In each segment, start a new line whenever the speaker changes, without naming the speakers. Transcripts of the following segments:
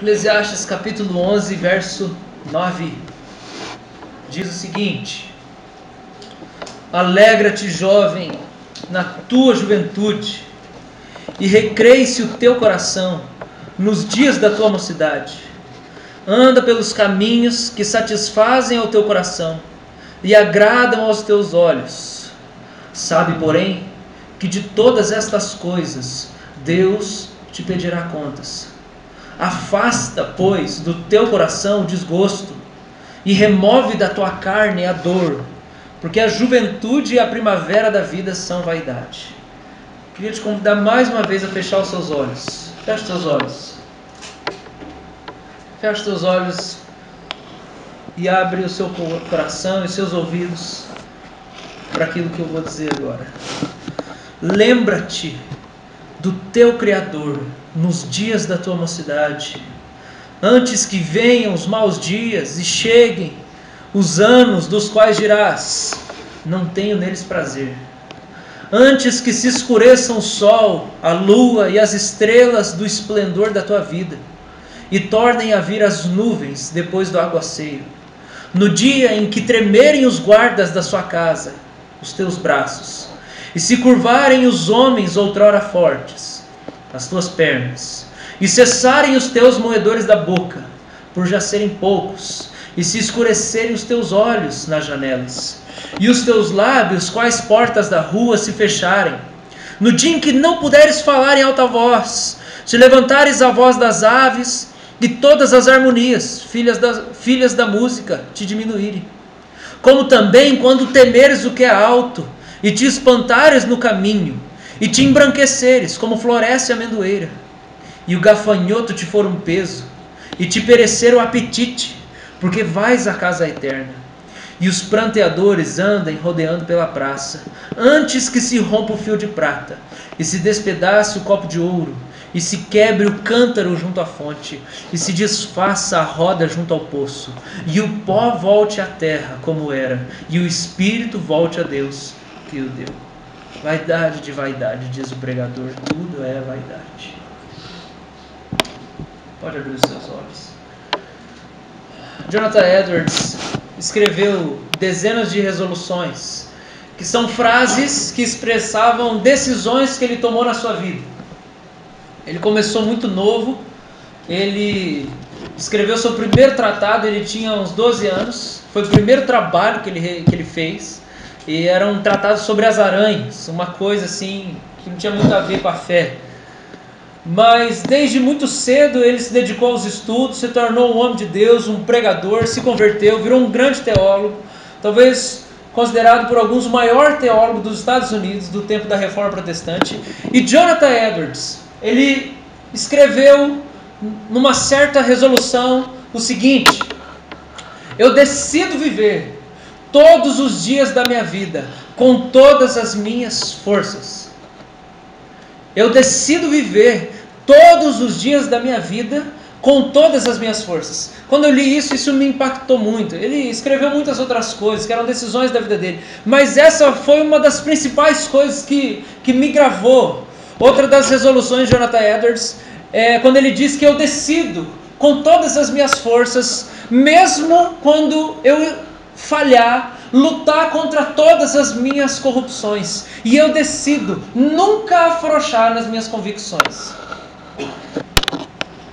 Eclesiastes capítulo 11, verso 9, diz o seguinte: Alegra-te, jovem, na tua juventude, e recreie-se o teu coração nos dias da tua mocidade. Anda pelos caminhos que satisfazem ao teu coração e agradam aos teus olhos. Sabe, porém, que de todas estas coisas Deus te pedirá contas. Afasta, pois, do teu coração o desgosto e remove da tua carne a dor, porque a juventude e a primavera da vida são vaidade. Queria te convidar mais uma vez a fechar os seus olhos. Feche os teus olhos. Feche os teus olhos e abre o seu coração e os seus ouvidos para aquilo que eu vou dizer agora. Lembra-te do teu Criador nos dias da tua mocidade, antes que venham os maus dias e cheguem os anos dos quais dirás: não tenho neles prazer. Antes que se escureçam o sol, a lua e as estrelas do esplendor da tua vida, e tornem a vir as nuvens depois do aguaceiro. No dia em que tremerem os guardas da sua casa, os teus braços, e se curvarem os homens outrora fortes, as tuas pernas, e cessarem os teus moedores da boca, por já serem poucos, e se escurecerem os teus olhos nas janelas, e os teus lábios, quais portas da rua, se fecharem. No dia em que não puderes falar em alta voz, se levantares a voz das aves, e todas as harmonias, filhas da música, te diminuírem. Como também quando temeres o que é alto, e te espantares no caminho, e te embranqueceres como floresce a amendoeira, e o gafanhoto te for um peso, e te perecer o apetite, porque vais à casa eterna, e os pranteadores andem rodeando pela praça, antes que se rompa o fio de prata, e se despedace o copo de ouro, e se quebre o cântaro junto à fonte, e se desfaça a roda junto ao poço, e o pó volte à terra como era, e o espírito volte a Deus que o deu. Vaidade de vaidade, diz o pregador, tudo é vaidade. Pode abrir os seus olhos. Jonathan Edwards escreveu dezenas de resoluções, que são frases que expressavam decisões que ele tomou na sua vida. Ele começou muito novo, ele escreveu seu primeiro tratado, ele tinha uns 12 anos, foi o primeiro trabalho que ele fez, e era um tratado sobre as aranhas, uma coisa assim que não tinha muito a ver com a fé. Mas desde muito cedo ele se dedicou aos estudos, se tornou um homem de Deus, um pregador, se converteu, virou um grande teólogo, talvez considerado por alguns o maior teólogo dos Estados Unidos do tempo da Reforma Protestante. E Jonathan Edwards, ele escreveu numa certa resolução o seguinte: eu decido viver todos os dias da minha vida com todas as minhas forças. Eu decido viver todos os dias da minha vida com todas as minhas forças. Quando eu li isso me impactou muito. Ele escreveu muitas outras coisas que eram decisões da vida dele, mas essa foi uma das principais coisas que me gravou. Outra das resoluções de Jonathan Edwards é quando ele diz que eu decido com todas as minhas forças, mesmo quando eu falhar, lutar contra todas as minhas corrupções, e eu decido nunca afrouxar nas minhas convicções.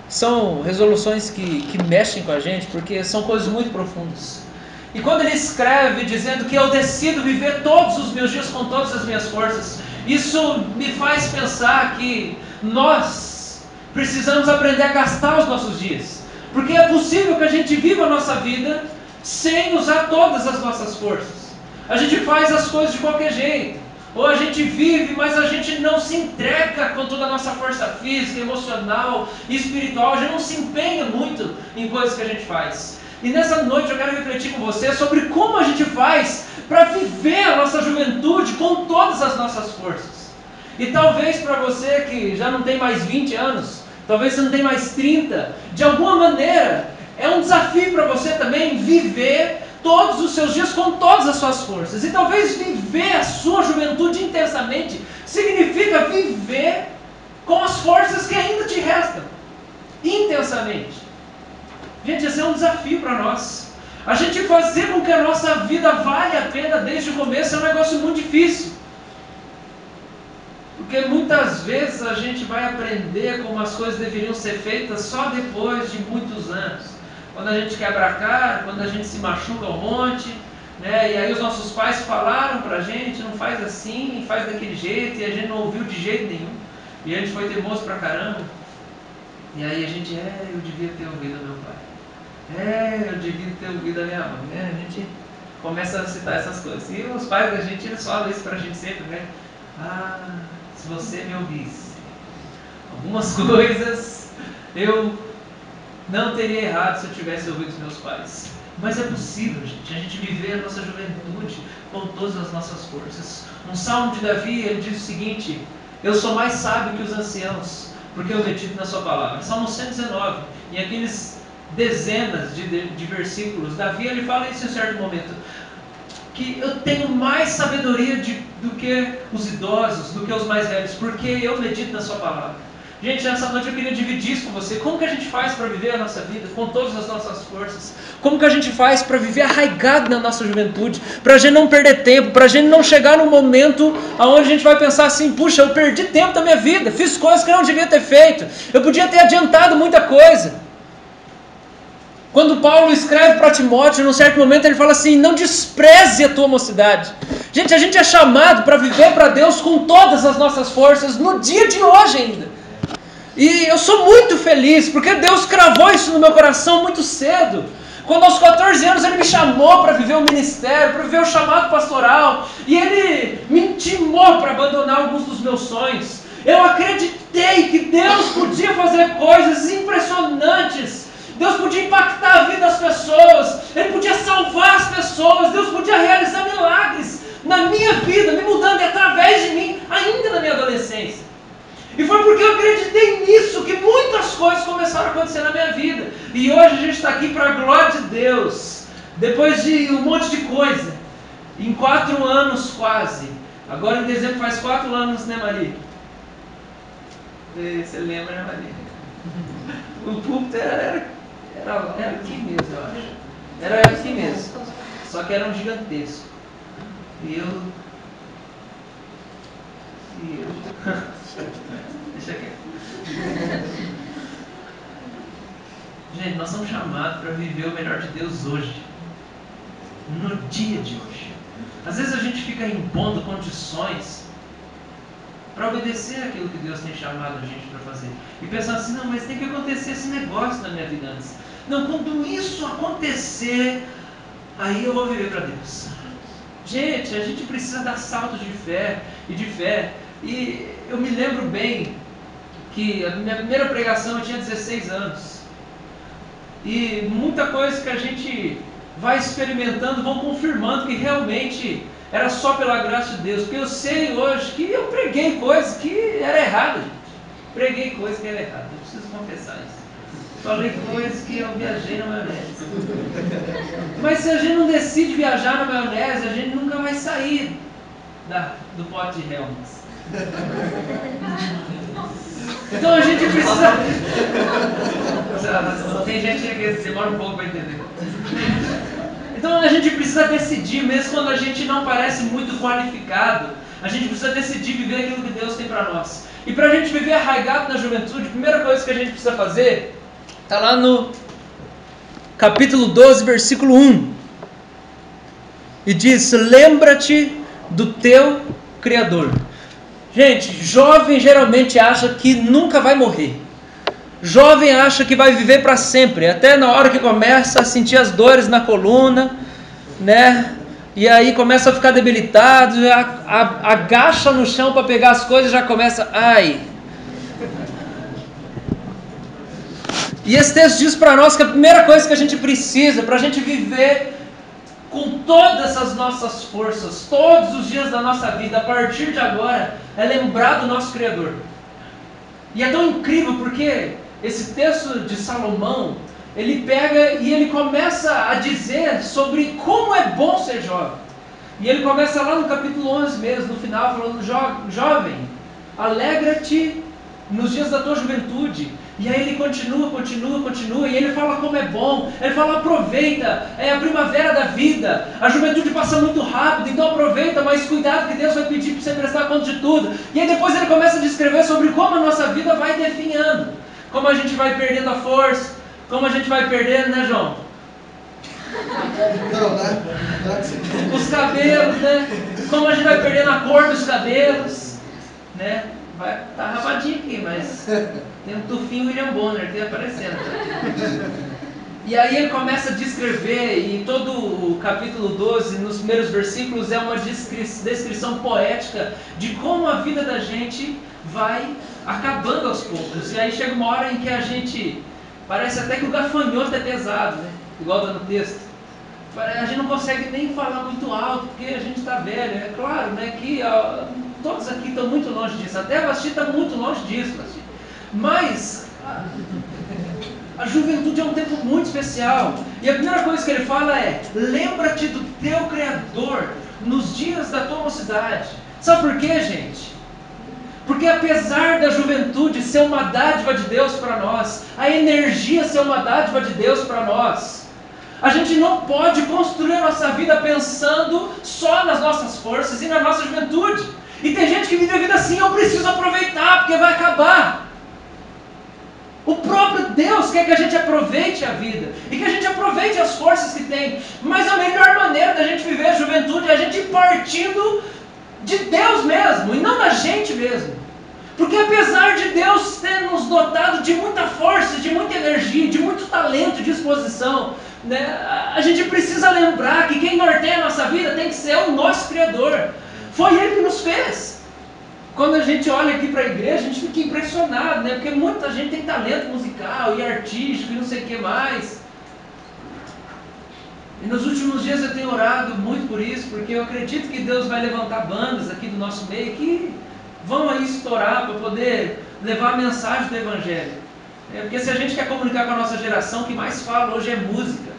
São resoluções que mexem com a gente, porque são coisas muito profundas. E quando ele escreve dizendo que eu decido viver todos os meus dias com todas as minhas forças, isso me faz pensar que nós precisamos aprender a gastar os nossos dias, porque é possível que a gente viva a nossa vida sem usar todas as nossas forças. A gente faz as coisas de qualquer jeito, ou a gente vive, mas a gente não se entrega com toda a nossa força física, emocional e espiritual. A gente não se empenha muito em coisas que a gente faz. E nessa noite eu quero refletir com você sobre como a gente faz para viver a nossa juventude com todas as nossas forças. E talvez para você que já não tem mais 20 anos, talvez você não tem mais 30, de alguma maneira é um desafio para você também viver todos os seus dias com todas as suas forças. E talvez viver a sua juventude intensamente significa viver com as forças que ainda te restam. Intensamente. intensamente. Gente, esse é um desafio para nós. A gente fazer com que a nossa vida vale a pena desde o começo é um negócio muito difícil. Porque muitas vezes a gente vai aprender como as coisas deveriam ser feitas só depois de muitos anos. Quando a gente quebra a cara, quando a gente se machuca um monte, né? E aí os nossos pais falaram pra gente, não faz assim, faz daquele jeito, e a gente não ouviu de jeito nenhum. E a gente foi teimoso pra caramba. E aí a gente, eu devia ter ouvido meu pai. Eu devia ter ouvido a minha mãe, né? A gente começa a citar essas coisas. E os pais da gente, eles falam isso pra gente sempre, né? Se você me ouvisse, algumas coisas eu não teria errado se eu tivesse ouvido os meus pais. Mas é possível, gente, a gente viver a nossa juventude com todas as nossas forças. No Salmo de Davi, ele diz o seguinte: eu sou mais sábio que os anciãos, porque eu medito na sua palavra. Salmo 119, em aqueles dezenas de versículos, Davi ele fala isso em um certo momento, que eu tenho mais sabedoria do que os idosos, do que os mais velhos, porque eu medito na sua palavra. Gente, nessa noite eu queria dividir isso com você. Como que a gente faz para viver a nossa vida com todas as nossas forças? Como que a gente faz para viver arraigado na nossa juventude? Para a gente não perder tempo, para a gente não chegar num momento onde a gente vai pensar assim: puxa, eu perdi tempo da minha vida, fiz coisas que eu não devia ter feito, eu podia ter adiantado muita coisa. Quando Paulo escreve para Timóteo, num certo momento ele fala assim: não despreze a tua mocidade. Gente, a gente é chamado para viver para Deus com todas as nossas forças no dia de hoje ainda. E eu sou muito feliz, porque Deus cravou isso no meu coração muito cedo. Quando aos 14 anos Ele me chamou para viver o ministério, para viver o chamado pastoral, e Ele me intimou para abandonar alguns dos meus sonhos. Eu acreditei que Deus podia fazer coisas impressionantes. Deus podia impactar a vida das pessoas, Ele podia salvar as pessoas, Deus podia realizar milagres na minha vida, me mudando e através de mim, ainda na minha adolescência. E foi porque eu acreditei nisso que muitas coisas começaram a acontecer na minha vida. E hoje a gente está aqui para a glória de Deus, depois de um monte de coisa, em 4 anos quase. Agora em dezembro faz 4 anos, né, Maria? Você lembra, né, Maria? O púlpito era aqui mesmo, eu acho. Era aqui mesmo. Só que era um gigantesco. E eu... Deixa quieto. Gente, nós somos chamados para viver o melhor de Deus hoje. No dia de hoje. Às vezes a gente fica impondo condições para obedecer aquilo que Deus tem chamado a gente para fazer. E pensando assim: não, mas tem que acontecer esse negócio na minha vida antes. Não, quando isso acontecer, aí eu vou viver para Deus. Gente, a gente precisa dar saltos de fé e de fé. E eu me lembro bem que a minha primeira pregação eu tinha 16 anos. E muita coisa que a gente vai experimentando vão confirmando que realmente era só pela graça de Deus. Porque eu sei hoje que eu preguei coisas que era errada, gente. Preguei coisas que era errada, eu preciso confessar isso. Falei coisas que eu viajei na maionese. Mas se a gente não decide viajar na maionese, a gente nunca vai sair do pote de Helmets. Então a gente precisa... Tem gente que demora um pouco para entender. Então a gente precisa decidir, mesmo quando a gente não parece muito qualificado, a gente precisa decidir viver aquilo que Deus tem para nós. E para a gente viver arraigado na juventude, a primeira coisa que a gente precisa fazer está lá no capítulo 12, versículo 1. E diz: lembra-te do teu Criador. Gente, jovem geralmente acha que nunca vai morrer. Jovem acha que vai viver para sempre, até na hora que começa a sentir as dores na coluna, né? E aí começa a ficar debilitado, agacha no chão para pegar as coisas e já começa, ai. E esse texto diz para nós que a primeira coisa que a gente precisa para a gente viver com todas as nossas forças, todos os dias da nossa vida, a partir de agora, é lembrar do nosso Criador. E é tão incrível porque esse texto de Salomão, ele pega e ele começa a dizer sobre como é bom ser jovem. E ele começa lá no capítulo 11 mesmo, no final, falando: jovem, alegra-te nos dias da tua juventude, E aí ele continua, e ele fala como é bom, ele fala aproveita, é a primavera da vida, a juventude passa muito rápido, então aproveita, mas cuidado que Deus vai pedir para você prestar conta de tudo. E aí depois ele começa a descrever sobre como a nossa vida vai definhando, como a gente vai perdendo a força, como a gente vai perdendo, né, João?
Não, né?
Os cabelos, né? Como a gente vai perdendo a cor dos cabelos, né? Vai tá rapadinho aqui, mas tem um tufinho William Bonner aqui aparecendo. E aí ele começa a descrever, e todo o capítulo 12, nos primeiros versículos, é uma descrição poética de como a vida da gente vai acabando aos poucos. E aí chega uma hora em que a gente, parece até que o gafanhoto é pesado, né? Igual está no texto. A gente não consegue nem falar muito alto, porque a gente está velho. É claro, né, que todos aqui estão muito longe disso. Até a Vasti está muito longe disso, Vasti. Mas a juventude é um tempo muito especial. E a primeira coisa que ele fala é: lembra-te do teu Criador nos dias da tua mocidade. Sabe por quê, gente? Porque apesar da juventude ser uma dádiva de Deus para nós, a energia ser uma dádiva de Deus para nós, a gente não pode construir a nossa vida pensando só nas nossas forças e na nossa juventude. E tem gente que vive a vida assim: eu preciso aproveitar porque vai acabar. O próprio Deus quer que a gente aproveite a vida e que a gente aproveite as forças que tem. Mas a melhor maneira da gente viver a juventude é a gente ir partindo de Deus mesmo e não da gente mesmo. Porque apesar de Deus ter nos dotado de muita força, de muita energia, de muito talento e disposição, né, a gente precisa lembrar que quem norteia a nossa vida tem que ser o nosso Criador. Foi Ele que nos fez. Quando a gente olha aqui para a igreja, a gente fica impressionado, né? Porque muita gente tem talento musical e artístico e não sei o que mais. E nos últimos dias eu tenho orado muito por isso, porque eu acredito que Deus vai levantar bandas aqui do nosso meio que vão aí estourar para poder levar a mensagem do Evangelho. Porque se a gente quer comunicar com a nossa geração, o que mais fala hoje é música.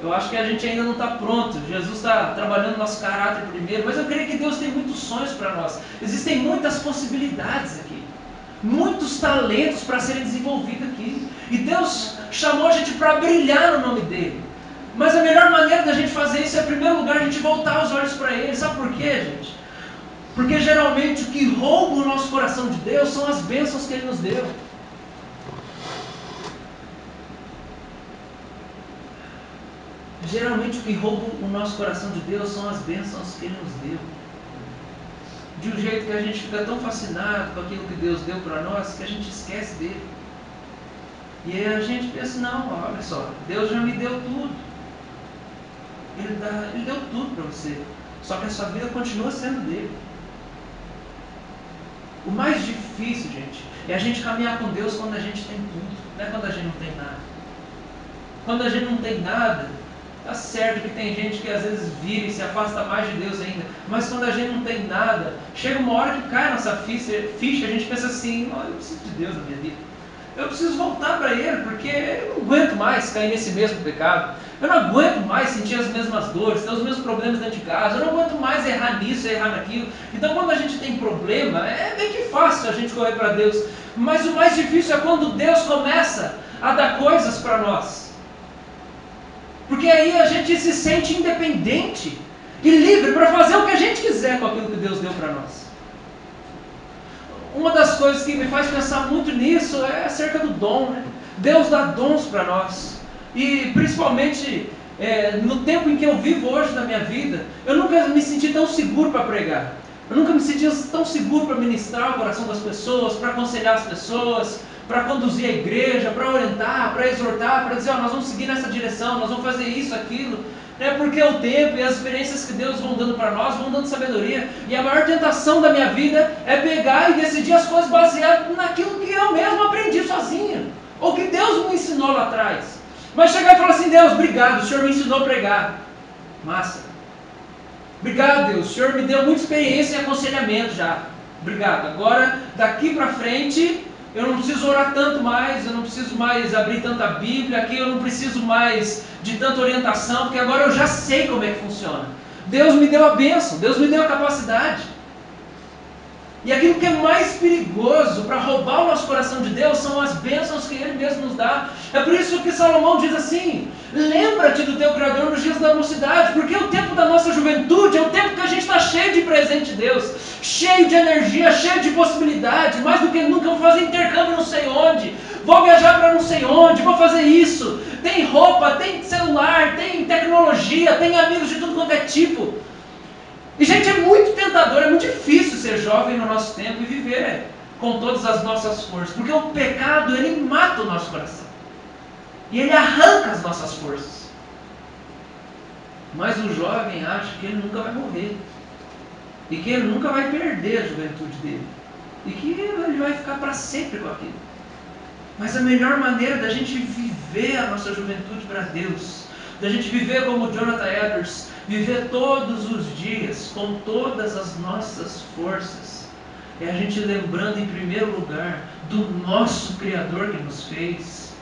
Eu acho que a gente ainda não está pronto. Jesus está trabalhando nosso caráter primeiro, mas eu creio que Deus tem muitos sonhos para nós. Existem muitas possibilidades aqui, muitos talentos para serem desenvolvidos aqui. E Deus chamou a gente para brilhar no nome dEle. Mas a melhor maneira da gente fazer isso é, em primeiro lugar, a gente voltar os olhos para Ele. Sabe por quê, gente? Porque geralmente o que rouba o nosso coração de Deus são as bênçãos que Ele nos deu. Geralmente o que rouba o nosso coração de Deus são as bênçãos que Ele nos deu. De um jeito que a gente fica tão fascinado com aquilo que Deus deu para nós, que a gente esquece dele. E aí a gente pensa: não, olha só, Deus já me deu tudo. Ele deu tudo para você. Só que a sua vida continua sendo dele. O mais difícil, gente, é a gente caminhar com Deus quando a gente tem tudo, não é quando a gente não tem nada. Quando a gente não tem nada, tá certo que tem gente que às vezes vira e se afasta mais de Deus ainda, mas quando a gente não tem nada, chega uma hora que cai a nossa ficha, a gente pensa assim: oh, eu preciso de Deus na minha vida. Eu preciso voltar para Ele, porque eu não aguento mais cair nesse mesmo pecado. Eu não aguento mais sentir as mesmas dores, ter os mesmos problemas dentro de casa. Eu não aguento mais errar nisso, errar naquilo. Então quando a gente tem problema, é bem que fácil a gente correr para Deus. Mas o mais difícil é quando Deus começa a dar coisas para nós. Porque aí a gente se sente independente e livre para fazer o que a gente quiser com aquilo que Deus deu para nós. Uma das coisas que me faz pensar muito nisso é acerca do dom, né? Deus dá dons para nós. E principalmente no tempo em que eu vivo hoje na minha vida, eu nunca me senti tão seguro para pregar. Eu nunca me senti tão seguro para ministrar o coração das pessoas, para aconselhar as pessoas, para conduzir a igreja, para orientar, para exortar, para dizer: nós vamos seguir nessa direção, nós vamos fazer isso, aquilo. Porque o tempo e as experiências que Deus vão dando para nós, vão dando sabedoria. E a maior tentação da minha vida é pegar e decidir as coisas baseado naquilo que eu mesmo aprendi sozinho, ou que Deus me ensinou lá atrás. Mas chegar e falar assim: Deus, obrigado, o Senhor me ensinou a pregar. Massa. Obrigado, Deus, o Senhor me deu muita experiência em aconselhamento já. Obrigado. Agora, daqui para frente, eu não preciso orar tanto mais, eu não preciso mais abrir tanta Bíblia, aqui eu não preciso mais de tanta orientação, porque agora eu já sei como é que funciona. Deus me deu a bênção, Deus me deu a capacidade. E aquilo que é mais perigoso para roubar o nosso coração de Deus são as bênçãos que Ele mesmo nos dá. É por isso que Salomão diz assim: lembra-te do teu Criador nos dias da mocidade, porque o tempo da nossa juventude é o tempo que a gente está cheio de presente de Deus, cheio de energia, cheio de possibilidade, mais do que nunca. Eu vou fazer intercâmbio não sei onde, vou viajar para não sei onde, vou fazer isso. Tem roupa, tem celular, tem tecnologia, tem amigos de tudo quanto é tipo. E, gente, é muito tentador, é muito difícil ser jovem no nosso tempo e viver com todas as nossas forças. Porque o pecado, ele mata o nosso coração. E ele arranca as nossas forças. Mas o jovem acha que ele nunca vai morrer. E que ele nunca vai perder a juventude dele. E que ele vai ficar para sempre com aquilo. Mas a melhor maneira da gente viver a nossa juventude para Deus, da gente viver como Jonathan Edwards, viver todos os dias com todas as nossas forças, é a gente lembrando em primeiro lugar do nosso Criador que nos fez,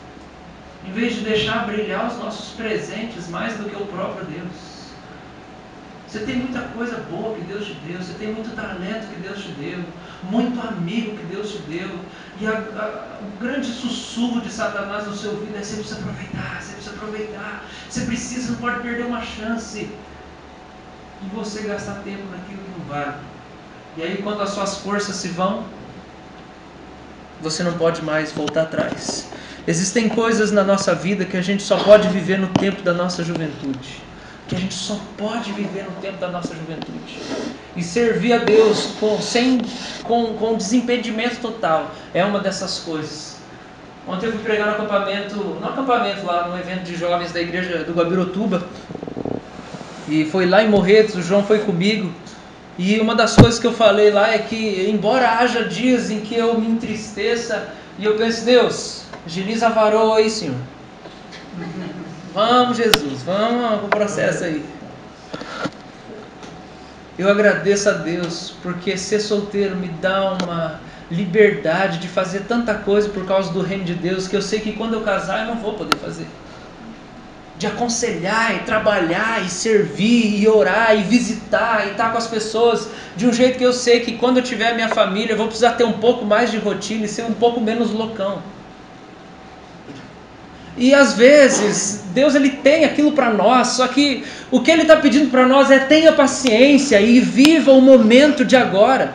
em vez de deixar brilhar os nossos presentes mais do que o próprio Deus. Você tem muita coisa boa que Deus te deu, você tem muito talento que Deus te deu, muito amigo que Deus te deu, e o grande sussurro de Satanás no seu ouvido é: você precisa aproveitar, você precisa, não pode perder uma chance. E você gastar tempo naquilo que não vale. E aí, quando as suas forças se vão, você não pode mais voltar atrás. Existem coisas na nossa vida que a gente só pode viver no tempo da nossa juventude. Que a gente só pode viver no tempo da nossa juventude. E servir a Deus com desimpedimento total é uma dessas coisas. Ontem eu fui pregar no acampamento lá, no evento de jovens da igreja do Guabirotuba. E foi lá em Morretes, o João foi comigo. E uma das coisas que eu falei lá é que, embora haja dias em que eu me entristeça e eu penso: Deus, agiliza a varoa aí, Senhor. Vamos, Jesus, vamos pro processo aí. Eu agradeço a Deus, porque ser solteiro me dá uma liberdade de fazer tanta coisa por causa do reino de Deus, que eu sei que quando eu casar eu não vou poder fazer. De aconselhar e trabalhar e servir e orar e visitar e estar com as pessoas de um jeito que eu sei que quando eu tiver minha família eu vou precisar ter um pouco mais de rotina e ser um pouco menos loucão. E às vezes Deus, ele tem aquilo para nós, só que o que Ele está pedindo para nós é: tenha paciência e viva o momento de agora.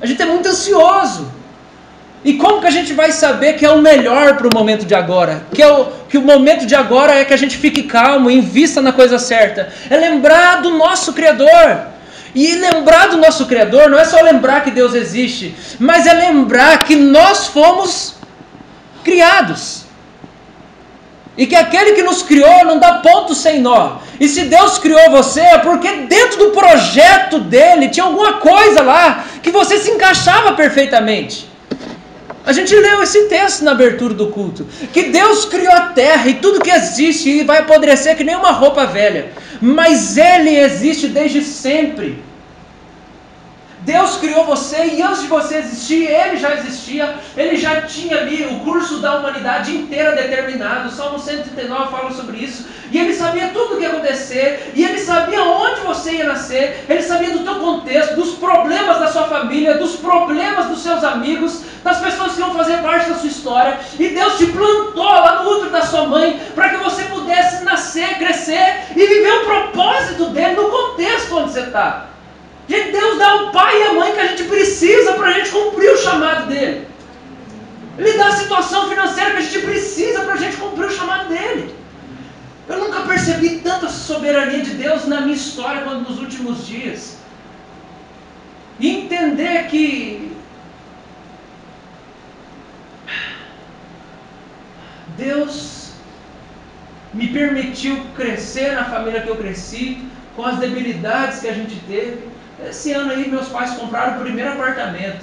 A gente é muito ansioso. E como que a gente vai saber que é o melhor para o momento de agora? Que o momento de agora é que a gente fique calmo e invista na coisa certa. É lembrar do nosso Criador. E lembrar do nosso Criador não é só lembrar que Deus existe, mas é lembrar que nós fomos criados. E que aquele que nos criou não dá ponto sem nó. E se Deus criou você é porque dentro do projeto dele tinha alguma coisa lá que você se encaixava perfeitamente. A gente leu esse texto na abertura do culto, que Deus criou a terra e tudo que existe e vai apodrecer que nem uma roupa velha, mas Ele existe desde sempre. Deus criou você e antes de você existir, Ele já existia, Ele já tinha ali o curso da humanidade inteira determinado. O Salmo 139 fala sobre isso. E Ele sabia tudo o que ia acontecer, e Ele sabia onde você ia nascer, Ele sabia do teu contexto, dos problemas da sua família, dos problemas dos seus amigos, das pessoas que vão fazer parte da sua história. E Deus te plantou lá no útero da sua mãe para que você pudesse nascer, crescer e viver o propósito dele no contexto onde você está. Gente, Deus dá o pai e a mãe que a gente precisa para a gente cumprir o chamado dele. Ele dá a situação financeira que a gente precisa para a gente cumprir o chamado dele. Eu nunca percebi tanta soberania de Deus na minha história quanto nos últimos dias. E entender que Deus me permitiu crescer na família que eu cresci, com as debilidades que a gente teve. Esse ano aí meus pais compraram o primeiro apartamento,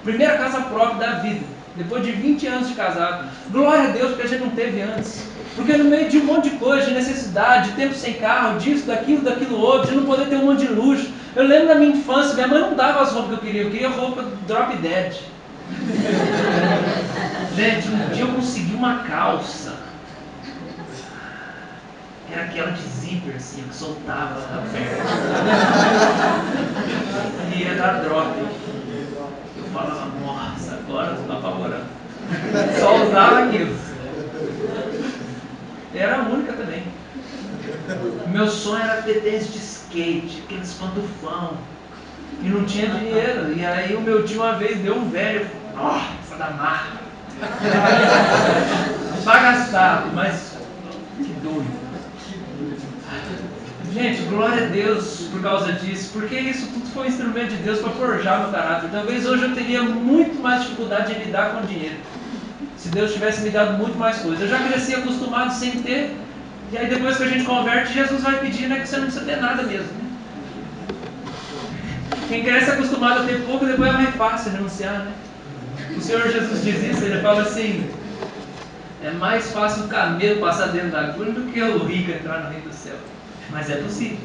primeira casa própria da vida, depois de 20 anos de casado. Glória a Deus, porque a gente não teve antes. Porque no meio de um monte de coisa, de necessidade, de tempo sem carro, disso, daquilo outro, de não poder ter um monte de luxo. Eu lembro da minha infância, minha mãe não dava as roupas que eu queria roupa Drop Dead. Gente, um dia eu consegui uma calça. Era aquela de zíper, assim, que soltava a perna. E ia dar drop. falava, nossa, agora eu tô apavorando. Só usava aquilo. Era a única também. Meu sonho era ter tênis de skate, aqueles pantufão. E não tinha dinheiro. E aí o meu tio uma vez deu um velho. Nossa, da marca. Bagastado, mas que doido. Gente, glória a Deus por causa disso, porque isso tudo foi um instrumento de Deus para forjar meu caráter. Talvez hoje eu teria muito mais dificuldade de lidar com o dinheiro, se Deus tivesse me dado muito mais coisas. Eu já cresci acostumado sem ter, e aí depois que a gente converte, Jesus vai pedir, né, que você não precisa ter nada mesmo, né? Quem cresce acostumado a ter pouco, depois é mais fácil renunciar, né? O Senhor Jesus diz isso, ele fala assim: é mais fácil um camelo passar dentro da agulha do que o rico entrar no reino do céu. Mas é possível.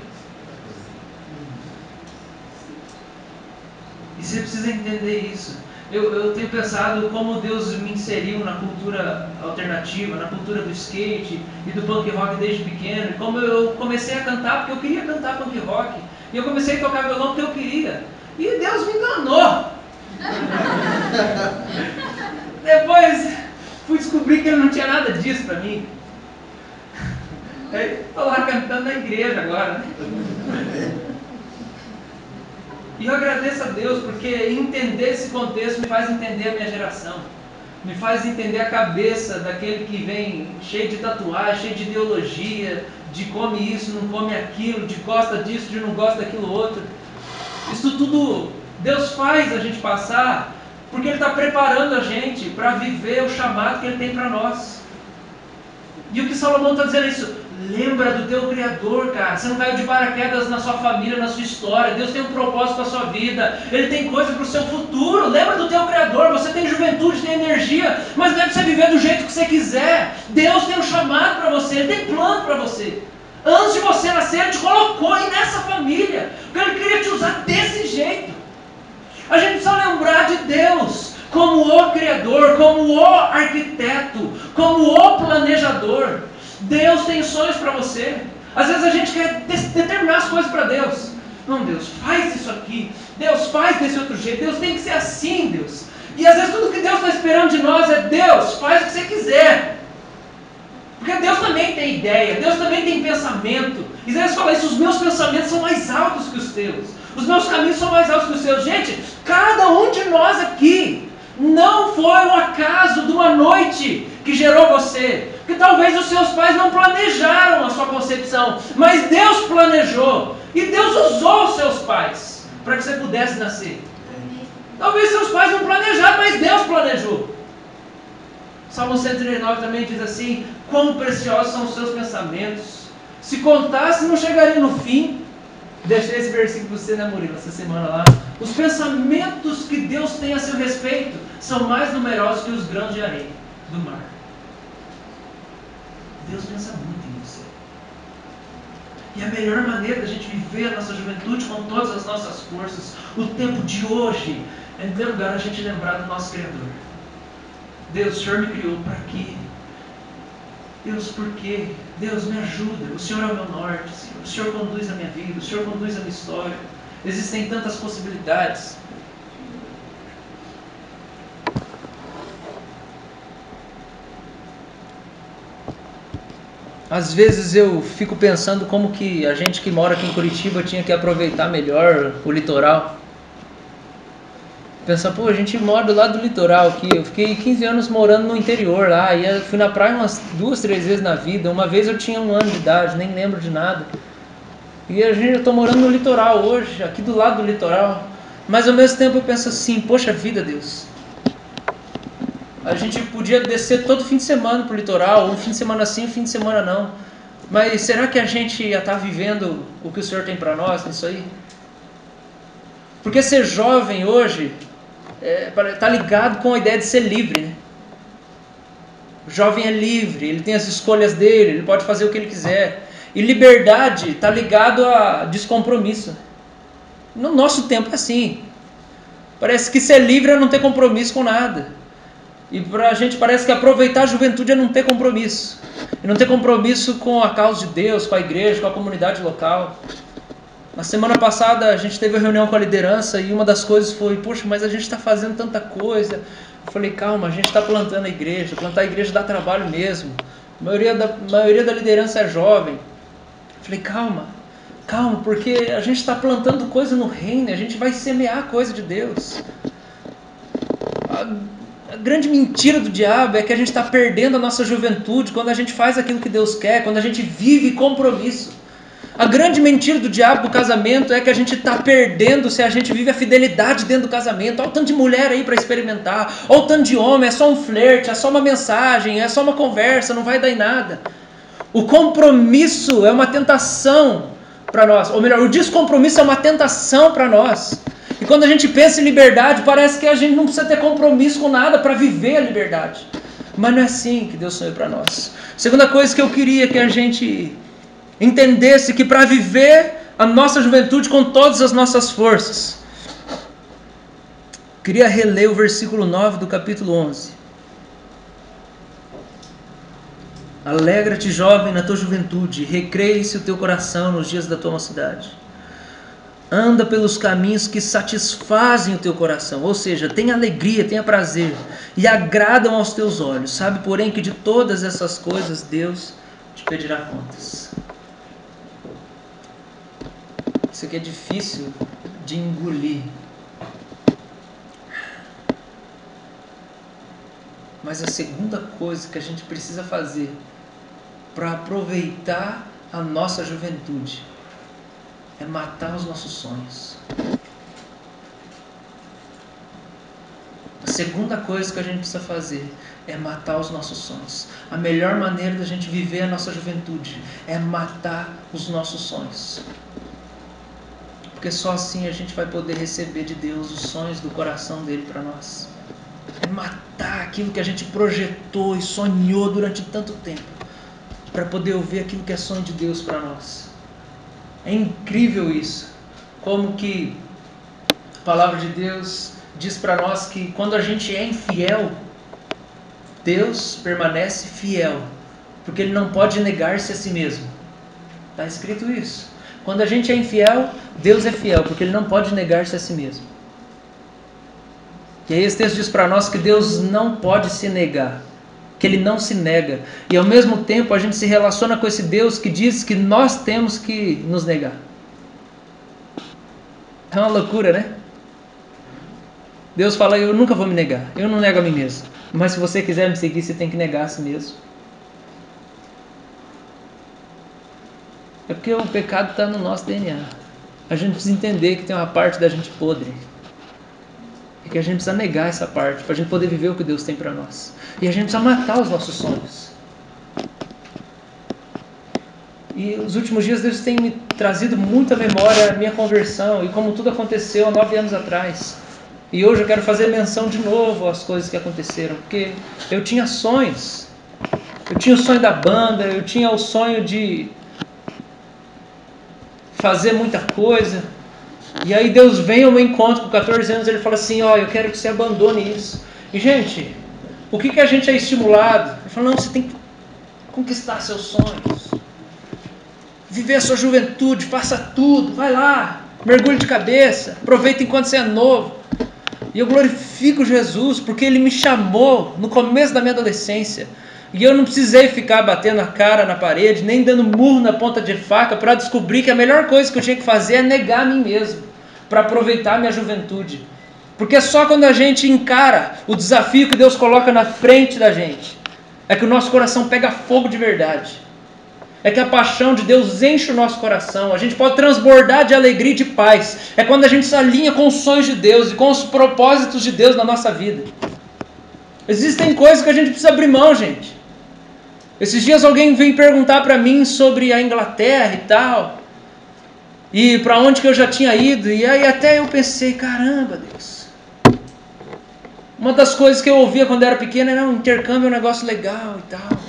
E você precisa entender isso. Eu tenho pensado como Deus me inseriu na cultura alternativa, na cultura do skate e do punk rock desde pequeno. E como eu comecei a cantar porque eu queria cantar punk rock. E eu comecei a tocar violão porque eu queria. E Deus me enganou. Depois fui descobrir que Ele não tinha nada disso para mim. Estou lá cantando na igreja agora, né? E eu agradeço a Deus, porque entender esse contexto me faz entender a minha geração. Me faz entender a cabeça daquele que vem cheio de tatuagem, cheio de ideologia, de come isso, não come aquilo, de gosta disso, de não gosta daquilo outro. Isso tudo Deus faz a gente passar, porque Ele está preparando a gente para viver o chamado que Ele tem para nós. E o que Salomão está dizendo é isso: lembra do teu Criador, cara. Você não caiu de paraquedas na sua família, na sua história. Deus tem um propósito para a sua vida. Ele tem coisa para o seu futuro. Lembra do teu Criador. Você tem juventude, tem energia, mas não é para você viver do jeito que você quiser. Deus tem um chamado para você. Ele tem plano para você. Antes de você nascer, Ele te colocou aí nessa família, porque Ele queria te usar desse jeito. A gente precisa lembrar de Deus como o Criador, como o arquiteto, como o planejador. Deus tem sonhos para você. Às vezes a gente quer determinar as coisas para Deus. Não, Deus, faz isso aqui. Deus, faz desse outro jeito. Deus tem que ser assim, Deus. E às vezes tudo que Deus está esperando de nós é: Deus, faz o que você quiser. Porque Deus também tem ideia, Deus também tem pensamento. Isaías fala isso: os meus pensamentos são mais altos que os teus. Os meus caminhos são mais altos que os seus. Gente, cada um de nós aqui não foi um acaso de uma noite que gerou você. Porque talvez os seus pais não planejaram a sua concepção, mas Deus planejou. E Deus usou os seus pais para que você pudesse nascer. Talvez seus pais não planejaram, mas Deus planejou. Salmo 139 também diz assim: quão preciosos são os seus pensamentos. Se contasse, não chegaria no fim. Deixei esse versículo para você, né, Murilo, essa semana lá. Os pensamentos que Deus tem a seu respeito são mais numerosos que os grãos de areia do mar. Deus pensa muito em você. E a melhor maneira da gente viver a nossa juventude com todas as nossas forças, o tempo de hoje, é, em primeiro lugar, a gente lembrar do nosso Criador. Deus, o Senhor me criou para quê? Deus, por quê? Deus, me ajuda. O Senhor é o meu norte, Senhor. O Senhor conduz a minha vida, o Senhor conduz a minha história. Existem tantas possibilidades. Às vezes eu fico pensando como que a gente que mora aqui em Curitiba tinha que aproveitar melhor o litoral. Pensar, pô, a gente mora do lado do litoral aqui. Eu fiquei 15 anos morando no interior lá. E eu fui na praia umas 2, 3 vezes na vida. Uma vez eu tinha 1 ano de idade, nem lembro de nada. E eu estou morando no litoral hoje, aqui do lado do litoral. Mas ao mesmo tempo eu penso assim: poxa vida, Deus, a gente podia descer todo fim de semana pro litoral, um fim de semana sim, um fim de semana não. Mas será que a gente ia estar vivendo o que o Senhor tem para nós nisso aí? Porque ser jovem hoje está ligado com a ideia de ser livre, né? O jovem é livre, ele tem as escolhas dele, ele pode fazer o que ele quiser. E liberdade está ligado a descompromisso. No nosso tempo é assim. Parece que ser livre é não ter compromisso com nada. E para a gente parece que aproveitar a juventude é não ter compromisso. E não ter compromisso com a causa de Deus, com a igreja, com a comunidade local. Na semana passada a gente teve uma reunião com a liderança e uma das coisas foi, poxa, mas a gente está fazendo tanta coisa. Eu falei, calma, a gente está plantando a igreja. Plantar a igreja dá trabalho mesmo. A maioria da liderança é jovem. Eu falei, calma, porque a gente está plantando coisa no reino, a gente vai semear coisa de Deus. A grande mentira do diabo é que a gente está perdendo a nossa juventude quando a gente faz aquilo que Deus quer, quando a gente vive compromisso. A grande mentira do diabo do casamento é que a gente está perdendo se a gente vive a fidelidade dentro do casamento. Olha o tanto de mulher aí para experimentar, olha o tanto de homem, é só um flerte, é só uma mensagem, é só uma conversa, não vai dar em nada. O compromisso é uma tentação para nós, ou melhor, o descompromisso é uma tentação para nós. E quando a gente pensa em liberdade, parece que a gente não precisa ter compromisso com nada para viver a liberdade. Mas não é assim que Deus sonhou para nós. Segunda coisa que eu queria que a gente entendesse, que para viver a nossa juventude com todas as nossas forças, queria reler o versículo 9 do capítulo 11. Alegra-te, jovem, na tua juventude, recreie-se o teu coração nos dias da tua mocidade. Anda pelos caminhos que satisfazem o teu coração, ou seja, tenha alegria, tenha prazer, e agradam aos teus olhos. Sabe, porém, que de todas essas coisas Deus te pedirá contas. Isso aqui é difícil de engolir. Mas a segunda coisa que a gente precisa fazer para aproveitar a nossa juventude é matar os nossos sonhos. A segunda coisa que a gente precisa fazer é matar os nossos sonhos. A melhor maneira da gente viver a nossa juventude é matar os nossos sonhos. Porque só assim a gente vai poder receber de Deus os sonhos do coração dele para nós. É matar aquilo que a gente projetou e sonhou durante tanto tempo, para poder ouvir aquilo que é sonho de Deus para nós. É incrível isso, como que a palavra de Deus diz para nós que quando a gente é infiel, Deus permanece fiel, porque Ele não pode negar-se a si mesmo. Está escrito isso. Quando a gente é infiel, Deus é fiel, porque Ele não pode negar-se a si mesmo. E aí esse texto diz para nós que Deus não pode se negar, que Ele não se nega. E ao mesmo tempo a gente se relaciona com esse Deus que diz que nós temos que nos negar. É uma loucura, né? Deus fala, eu nunca vou me negar, eu não nego a mim mesmo. Mas se você quiser me seguir, você tem que negar a si mesmo. É porque o pecado está no nosso DNA. A gente precisa entender que tem uma parte da gente podre. E que a gente precisa negar essa parte, para a gente poder viver o que Deus tem para nós. E a gente precisa matar os nossos sonhos. E os últimos dias Deus tem me trazido muita memória a minha conversão e como tudo aconteceu há 9 anos atrás. E hoje eu quero fazer menção de novo às coisas que aconteceram, porque eu tinha sonhos. Eu tinha o sonho da banda, eu tinha o sonho de fazer muita coisa. E aí Deus vem ao meu encontro com 14 anos, Ele fala assim, eu quero que você abandone isso. E gente, o que a gente é estimulado? Ele fala, não, você tem que conquistar seus sonhos. Viver a sua juventude, faça tudo, vai lá, mergulhe de cabeça, aproveita enquanto você é novo. E eu glorifico Jesus, porque Ele me chamou no começo da minha adolescência. E eu não precisei ficar batendo a cara na parede, nem dando murro na ponta de faca para descobrir que a melhor coisa que eu tinha que fazer é negar a mim mesmo, para aproveitar a minha juventude. Porque só quando a gente encara o desafio que Deus coloca na frente da gente, é que o nosso coração pega fogo de verdade. É que a paixão de Deus enche o nosso coração. A gente pode transbordar de alegria e de paz. É quando a gente se alinha com os sonhos de Deus e com os propósitos de Deus na nossa vida. Existem coisas que a gente precisa abrir mão, gente. Esses dias alguém veio perguntar para mim sobre a Inglaterra e tal. E para onde que eu já tinha ido. E aí até eu pensei, caramba, Deus. Uma das coisas que eu ouvia quando eu era pequeno era um intercâmbio, um negócio legal e tal.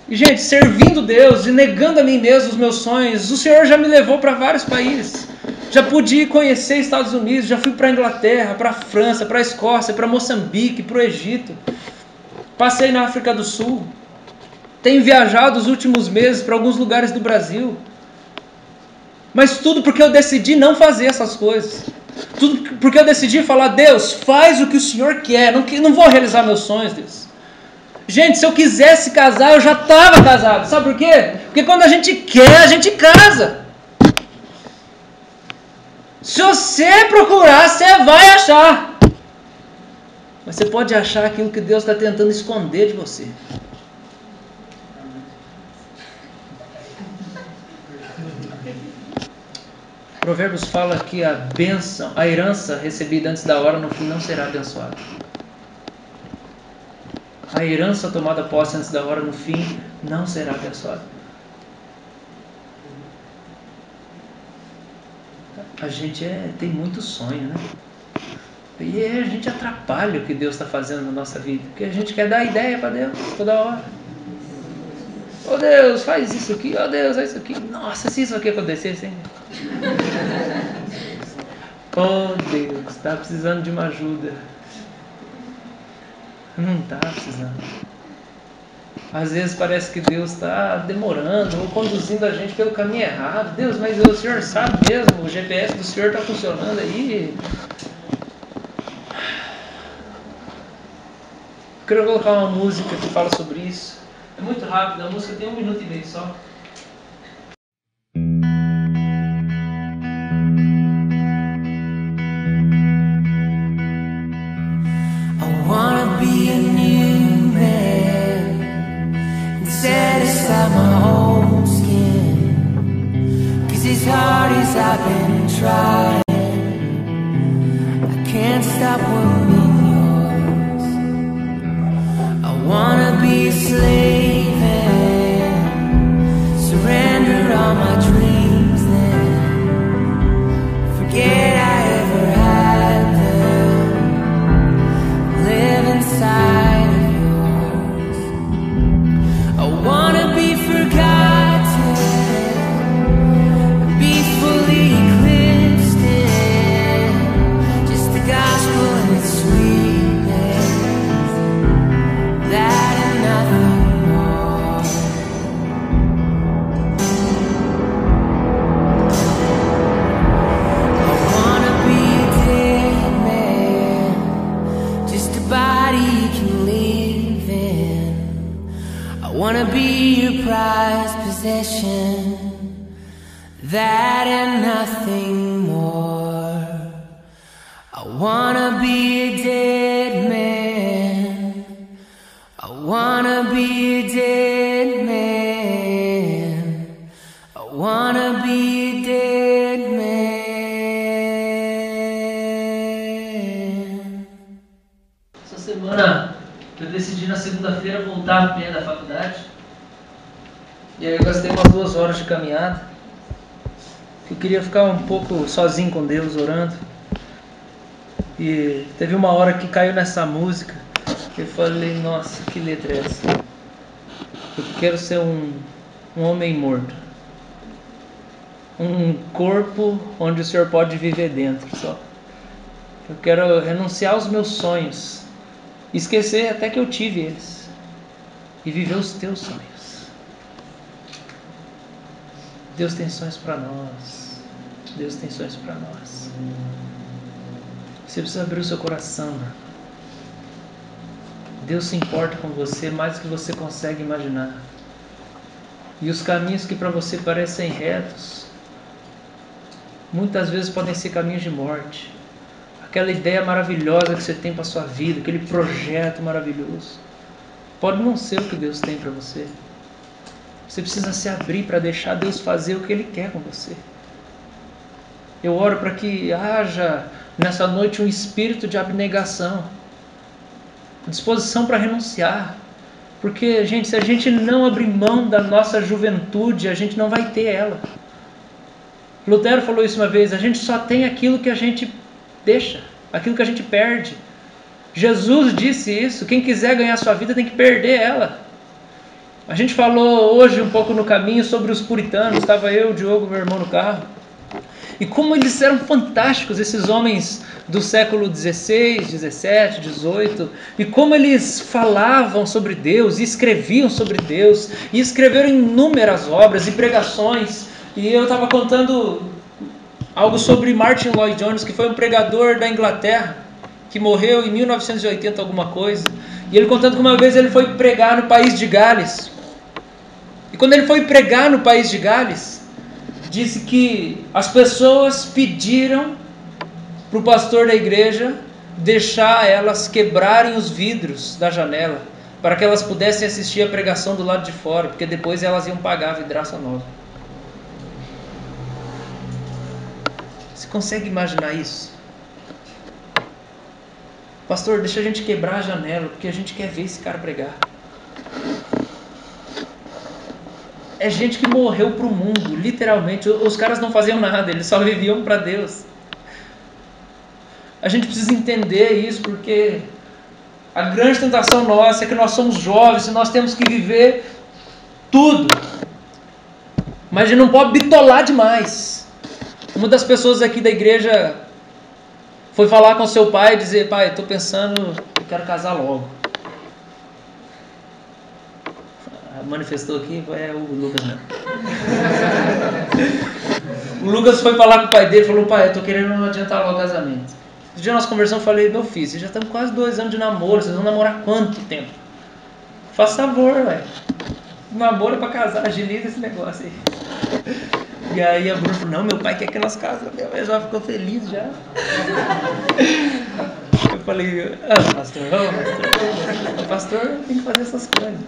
E gente, servindo Deus e negando a mim mesmo os meus sonhos, o Senhor já me levou para vários países. Já pude conhecer Estados Unidos, já fui para a Inglaterra, para a França, para a Escócia, para Moçambique, para o Egito. Passei na África do Sul. Tenho viajado os últimos meses para alguns lugares do Brasil. Mas tudo porque eu decidi não fazer essas coisas. Tudo porque eu decidi falar: Deus, faz o que o Senhor quer. Não vou realizar meus sonhos, Deus. Gente, se eu quisesse casar, eu já estava casado. Sabe por quê? Porque quando a gente quer, a gente casa. Se você procurar, você vai achar. Mas você pode achar aquilo que Deus está tentando esconder de você. Provérbios fala que a bênção, a herança recebida antes da hora, no fim não será abençoada. A herança tomada posse antes da hora, no fim, não será abençoada. A gente tem muito sonho, né? E a gente atrapalha o que Deus está fazendo na nossa vida. Porque a gente quer dar ideia para Deus toda hora. Oh Deus, faz isso aqui. Oh Deus, faz isso aqui. Nossa, se isso aqui acontecesse, hein? Oh Deus, está precisando de uma ajuda. Não está precisando. Às vezes parece que Deus está demorando ou conduzindo a gente pelo caminho errado. Deus, mas o Senhor sabe mesmo, o GPS do Senhor está funcionando aí. Eu quero colocar uma música que fala sobre isso. É muito rápido, a música tem 1 minuto e meio só.
I wanna be a new man and satisfy my old skin, 'cause as hard as I've been trying, I can't stop wounding yours. I wanna be a slave and surrender all my dreams, then forget I ever had them, live inside of yours. I wanna be forgotten, be fully eclipsed in just the gospel and its sweetness, that and nothing more. I wanna be a dead man, just a body you can live in. I wanna be your prized possession, that and nothing more. I wanna be a dead man, I wanna be a dead man, I wanna be a dead man.
Essa semana eu decidi na segunda-feira voltar a pé da faculdade. E aí eu gastei umas 2 horas de caminhada. Eu queria ficar um pouco sozinho com Deus, orando. E teve uma hora que caiu nessa música. Eu falei, nossa, que letra é essa? Eu quero ser um homem morto. Um corpo onde o Senhor pode viver dentro só. Eu quero renunciar aos meus sonhos. Esquecer até que eu tive eles. E viver os teus sonhos. Deus tem sonhos para nós. Deus tem sonhos para nós. Você precisa abrir o seu coração, mano. Deus se importa com você mais do que você consegue imaginar. E os caminhos que para você parecem retos, muitas vezes podem ser caminhos de morte. Aquela ideia maravilhosa que você tem para a sua vida, aquele projeto maravilhoso, pode não ser o que Deus tem para você. Você precisa se abrir para deixar Deus fazer o que Ele quer com você. Eu oro para que haja nessa noite um espírito de abnegação, disposição para renunciar. Porque, gente, se a gente não abrir mão da nossa juventude, a gente não vai ter ela. Lutero falou isso uma vez: a gente só tem aquilo que a gente deixa, aquilo que a gente perde. Jesus disse isso: quem quiser ganhar sua vida tem que perder ela. A gente falou hoje um pouco no caminho sobre os puritanos. Estava eu, o Diogo, meu irmão no carro. E como eles eram fantásticos, esses homens do século XVI, XVII, XVIII. E como eles falavam sobre Deus, e escreviam sobre Deus. E escreveram inúmeras obras e pregações E eu estava contando algo sobre Martin Lloyd Jones, que foi um pregador da Inglaterra, que morreu em 1980 alguma coisa. E ele contando que uma vez ele foi pregar no país de Gales. E quando ele foi pregar no país de Gales, disse que as pessoas pediram para o pastor da igreja deixar elas quebrarem os vidros da janela, para que elas pudessem assistir a pregação do lado de fora, porque depois elas iam pagar a vidraça nova. Você consegue imaginar isso? Pastor, deixa a gente quebrar a janela, porque a gente quer ver esse cara pregar. É gente que morreu para o mundo, literalmente. Os caras não faziam nada, eles só viviam para Deus. A gente precisa entender isso, porque a grande tentação nossa é que nós somos jovens e nós temos que viver tudo. Mas a gente não pode bitolar demais. Uma das pessoas aqui da igreja foi falar com seu pai e dizer: pai, estou pensando, eu quero casar logo. Manifestou aqui, é o Lucas, né? O Lucas foi falar com o pai dele e falou: pai, eu estou querendo adiantar logo o casamento. Um dia nós conversamos, falei: meu filho, vocês já estão quase 2 anos de namoro, vocês vão namorar quanto tempo? Faz favor, velho. Namoro para casar, agiliza esse negócio aí. E aí a Bruna falou: não, meu pai quer que nós casamos. Meu pai já ficou feliz já. Eu falei: pastor tem que fazer essas coisas.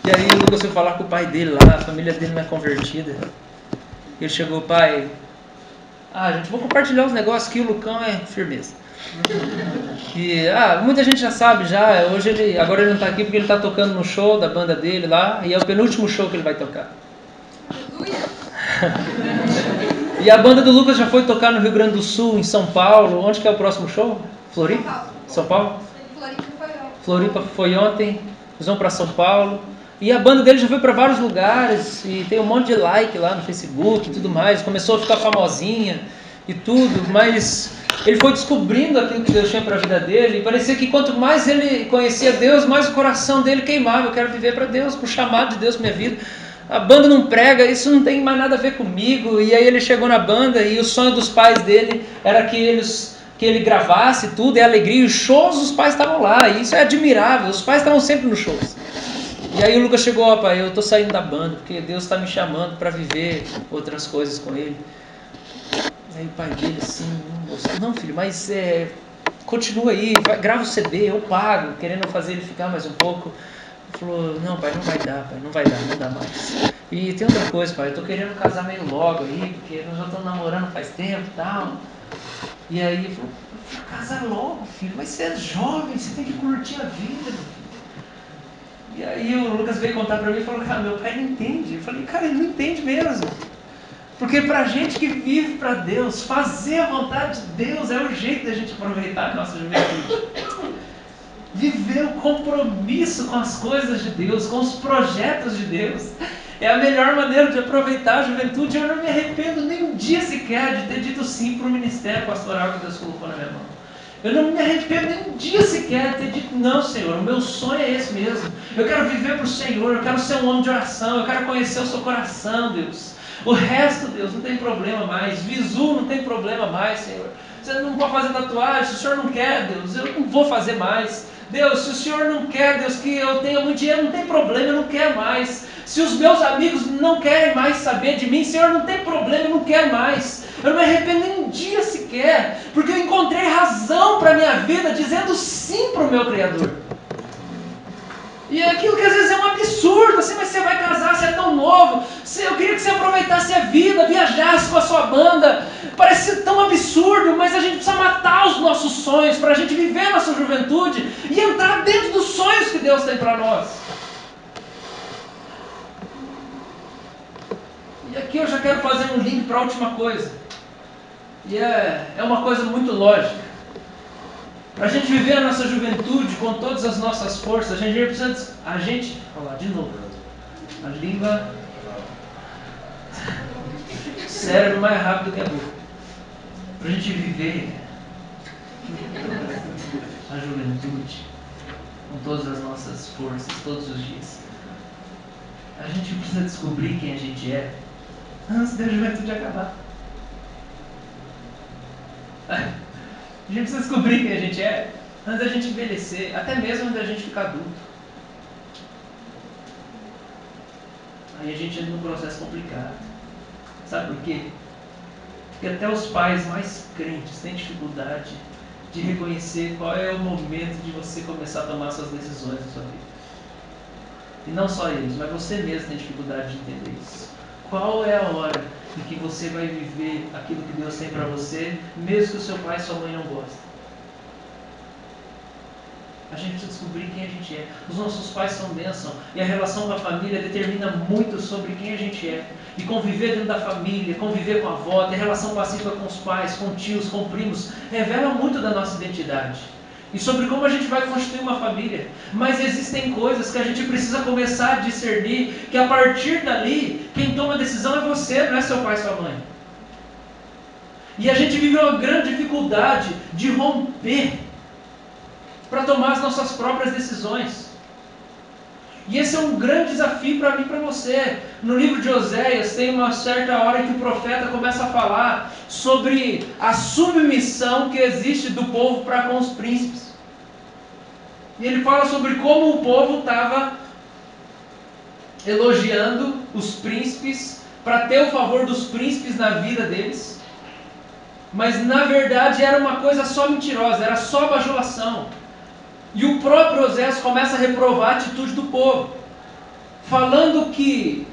E aí o Lucas foi falar com o pai dele lá, a família dele não é convertida. Ele chegou: pai, gente, vou compartilhar os negócios aqui, o Lucão é firmeza. E muita gente já sabe já, agora ele não está aqui porque ele está tocando no show da banda dele lá, e é o penúltimo show que ele vai tocar. E a banda do Lucas já foi tocar no Rio Grande do Sul, em São Paulo. Onde que é o próximo show? Floripa? São Paulo? Floripa foi ontem. Eles vão para São Paulo. E a banda dele já foi para vários lugares e tem um monte de like lá no Facebook e tudo mais. Começou a ficar famosinha e tudo, mas ele foi descobrindo aquilo que Deus tinha para a vida dele, e parecia que quanto mais ele conhecia Deus, mais o coração dele queimava. Eu quero viver para Deus, para o chamado de Deus para minha vida. A banda não prega, isso não tem mais nada a ver comigo. E aí ele chegou na banda e o sonho dos pais dele era que ele gravasse tudo, e a alegria, os shows, os pais estavam lá, e isso é admirável, os pais estavam sempre nos shows. E aí o Lucas chegou: pai, eu estou saindo da banda, porque Deus está me chamando para viver outras coisas com ele. Aí o pai dele assim: não filho, mas continua aí, grava o CD, eu pago, querendo fazer ele ficar mais um pouco. Ele falou: não pai, não vai dar, não dá mais. E tem outra coisa, pai, eu estou querendo casar meio logo aí, porque nós já estamos namorando faz tempo e tal. E aí ele falou: casar logo, filho, mas você é jovem, você tem que curtir a vida, meu filho. E aí o Lucas veio contar para mim e falou: cara, meu pai não entende. Eu falei: cara, ele não entende mesmo. Porque pra gente que vive para Deus, fazer a vontade de Deus é o jeito da gente aproveitar a nossa juventude. Viver o compromisso com as coisas de Deus, com os projetos de Deus, é a melhor maneira de aproveitar a juventude. Eu não me arrependo nem um dia sequer de ter dito sim para o ministério pastoral que Deus colocou na minha mão. Eu não me arrependo nem um dia sequer de ter dito: não, Senhor, o meu sonho é esse mesmo. Eu quero viver para o Senhor, eu quero ser um homem de oração, eu quero conhecer o seu coração, Deus. O resto, Deus, não tem problema mais. Visu não tem problema mais, Senhor. Você não pode fazer tatuagem, se o Senhor não quer, Deus, eu não vou fazer mais. Deus, se o Senhor não quer, Deus, que eu tenha muito dinheiro, não tem problema, eu não quero mais. Se os meus amigos não querem mais saber de mim, Senhor, não tem problema, eu não quero mais. Eu não me arrependo nem um dia sequer, porque eu encontrei razão para a minha vida dizendo sim para o meu Criador. E é aquilo que às vezes é um absurdo, assim: mas você vai casar, você é tão novo, eu queria que você aproveitasse a vida, viajasse com a sua banda. Parece ser tão absurdo, mas a gente precisa matar os nossos sonhos para a gente viver a nossa juventude e entrar dentro dos sonhos que Deus tem para nós. E aqui eu já quero fazer um link para a última coisa. E é uma coisa muito lógica. Para a gente viver a nossa juventude com todas as nossas forças, a gente precisa... Olha lá, de novo. A língua... Cérebro mais rápido que a boca. Para a gente viver a juventude com todas as nossas forças, todos os dias, a gente precisa descobrir quem a gente é antes da juventude acabar. A gente precisa descobrir quem a gente é antes da gente envelhecer, até mesmo antes da gente ficar adulto. Aí a gente entra num processo complicado. Sabe por quê? Porque até os pais mais crentes têm dificuldade de reconhecer qual é o momento de você começar a tomar suas decisões na sua vida. E não só eles, mas você mesmo tem dificuldade de entender isso. Qual é a hora em que você vai viver aquilo que Deus tem para você, mesmo que o seu pai e sua mãe não gostem? A gente precisa descobrir quem a gente é. Os nossos pais são bênção, e a relação com a família determina muito sobre quem a gente é. E conviver dentro da família, conviver com a avó, ter relação pacífica com os pais, com tios, com primos, revela muito da nossa identidade. E sobre como a gente vai constituir uma família. Mas existem coisas que a gente precisa começar a discernir, que a partir dali, quem toma a decisão é você, não é seu pai e sua mãe. E a gente vive uma grande dificuldade de romper para tomar as nossas próprias decisões. E esse é um grande desafio para mim e para você. No livro de Oséias tem uma certa hora em que o profeta começa a falar sobre a submissão que existe do povo para com os príncipes. E ele fala sobre como o povo estava elogiando os príncipes para ter o favor dos príncipes na vida deles. Mas na verdade era uma coisa só mentirosa, era só bajulação. E o próprio Oséias começa a reprovar a atitude do povo, falando que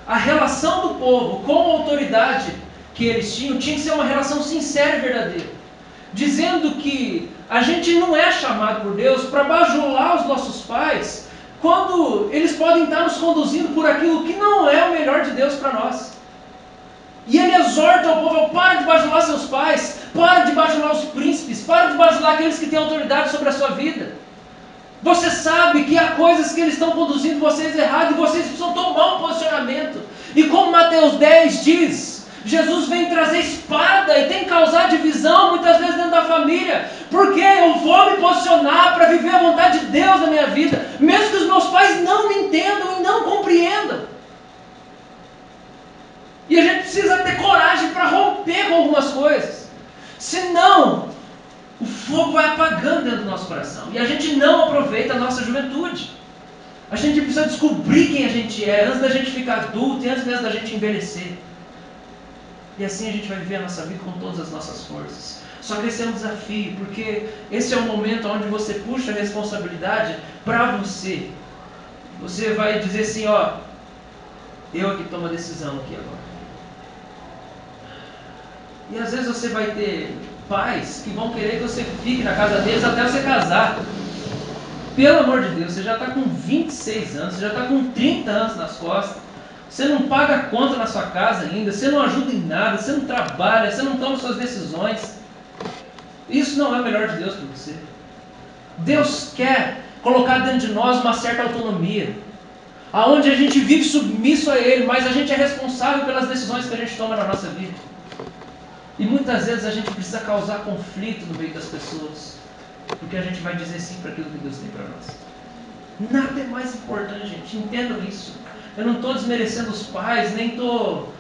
a relação do povo com a autoridade que eles tinham tinha que ser uma relação sincera e verdadeira, dizendo que a gente não é chamado por Deus para bajular os nossos pais, quando eles podem estar nos conduzindo por aquilo que não é o melhor de Deus para nós. E ele exorta o povo: para de bajular seus pais, para de bajular os príncipes, para de bajular aqueles que têm autoridade sobre a sua vida. Você sabe que há coisas que eles estão conduzindo vocês errado, e vocês precisam tomar um posicionamento. E como Mateus 10 diz, Jesus vem trazer espada e tem que causar divisão muitas vezes dentro da família, porque eu vou me posicionar para viver a vontade de Deus na minha vida, mesmo que os meus pais não me entendam e não compreendam. E a gente precisa ter coragem para romper com algumas coisas. Senão, o fogo vai apagando dentro do nosso coração. E a gente não aproveita a nossa juventude. A gente precisa descobrir quem a gente é antes da gente ficar adulto e antes mesmo da gente envelhecer. E assim a gente vai viver a nossa vida com todas as nossas forças. Só que esse é um desafio, porque esse é o momento onde você puxa a responsabilidade para você. Você vai dizer assim: ó, eu aqui tomo a decisão aqui agora. E às vezes você vai ter pais que vão querer que você fique na casa deles até você casar. Pelo amor de Deus, você já está com 26 anos, você já está com 30 anos nas costas, você não paga conta na sua casa ainda, você não ajuda em nada, você não trabalha, você não toma suas decisões. Isso não é o melhor de Deus para você. Deus quer colocar dentro de nós uma certa autonomia, aonde a gente vive submisso a Ele, mas a gente é responsável pelas decisões que a gente toma na nossa vida. E muitas vezes a gente precisa causar conflito no meio das pessoas, porque a gente vai dizer sim para aquilo que Deus tem para nós. Nada é mais importante, gente, entendam isso. Eu não estou desmerecendo os pais, nem estou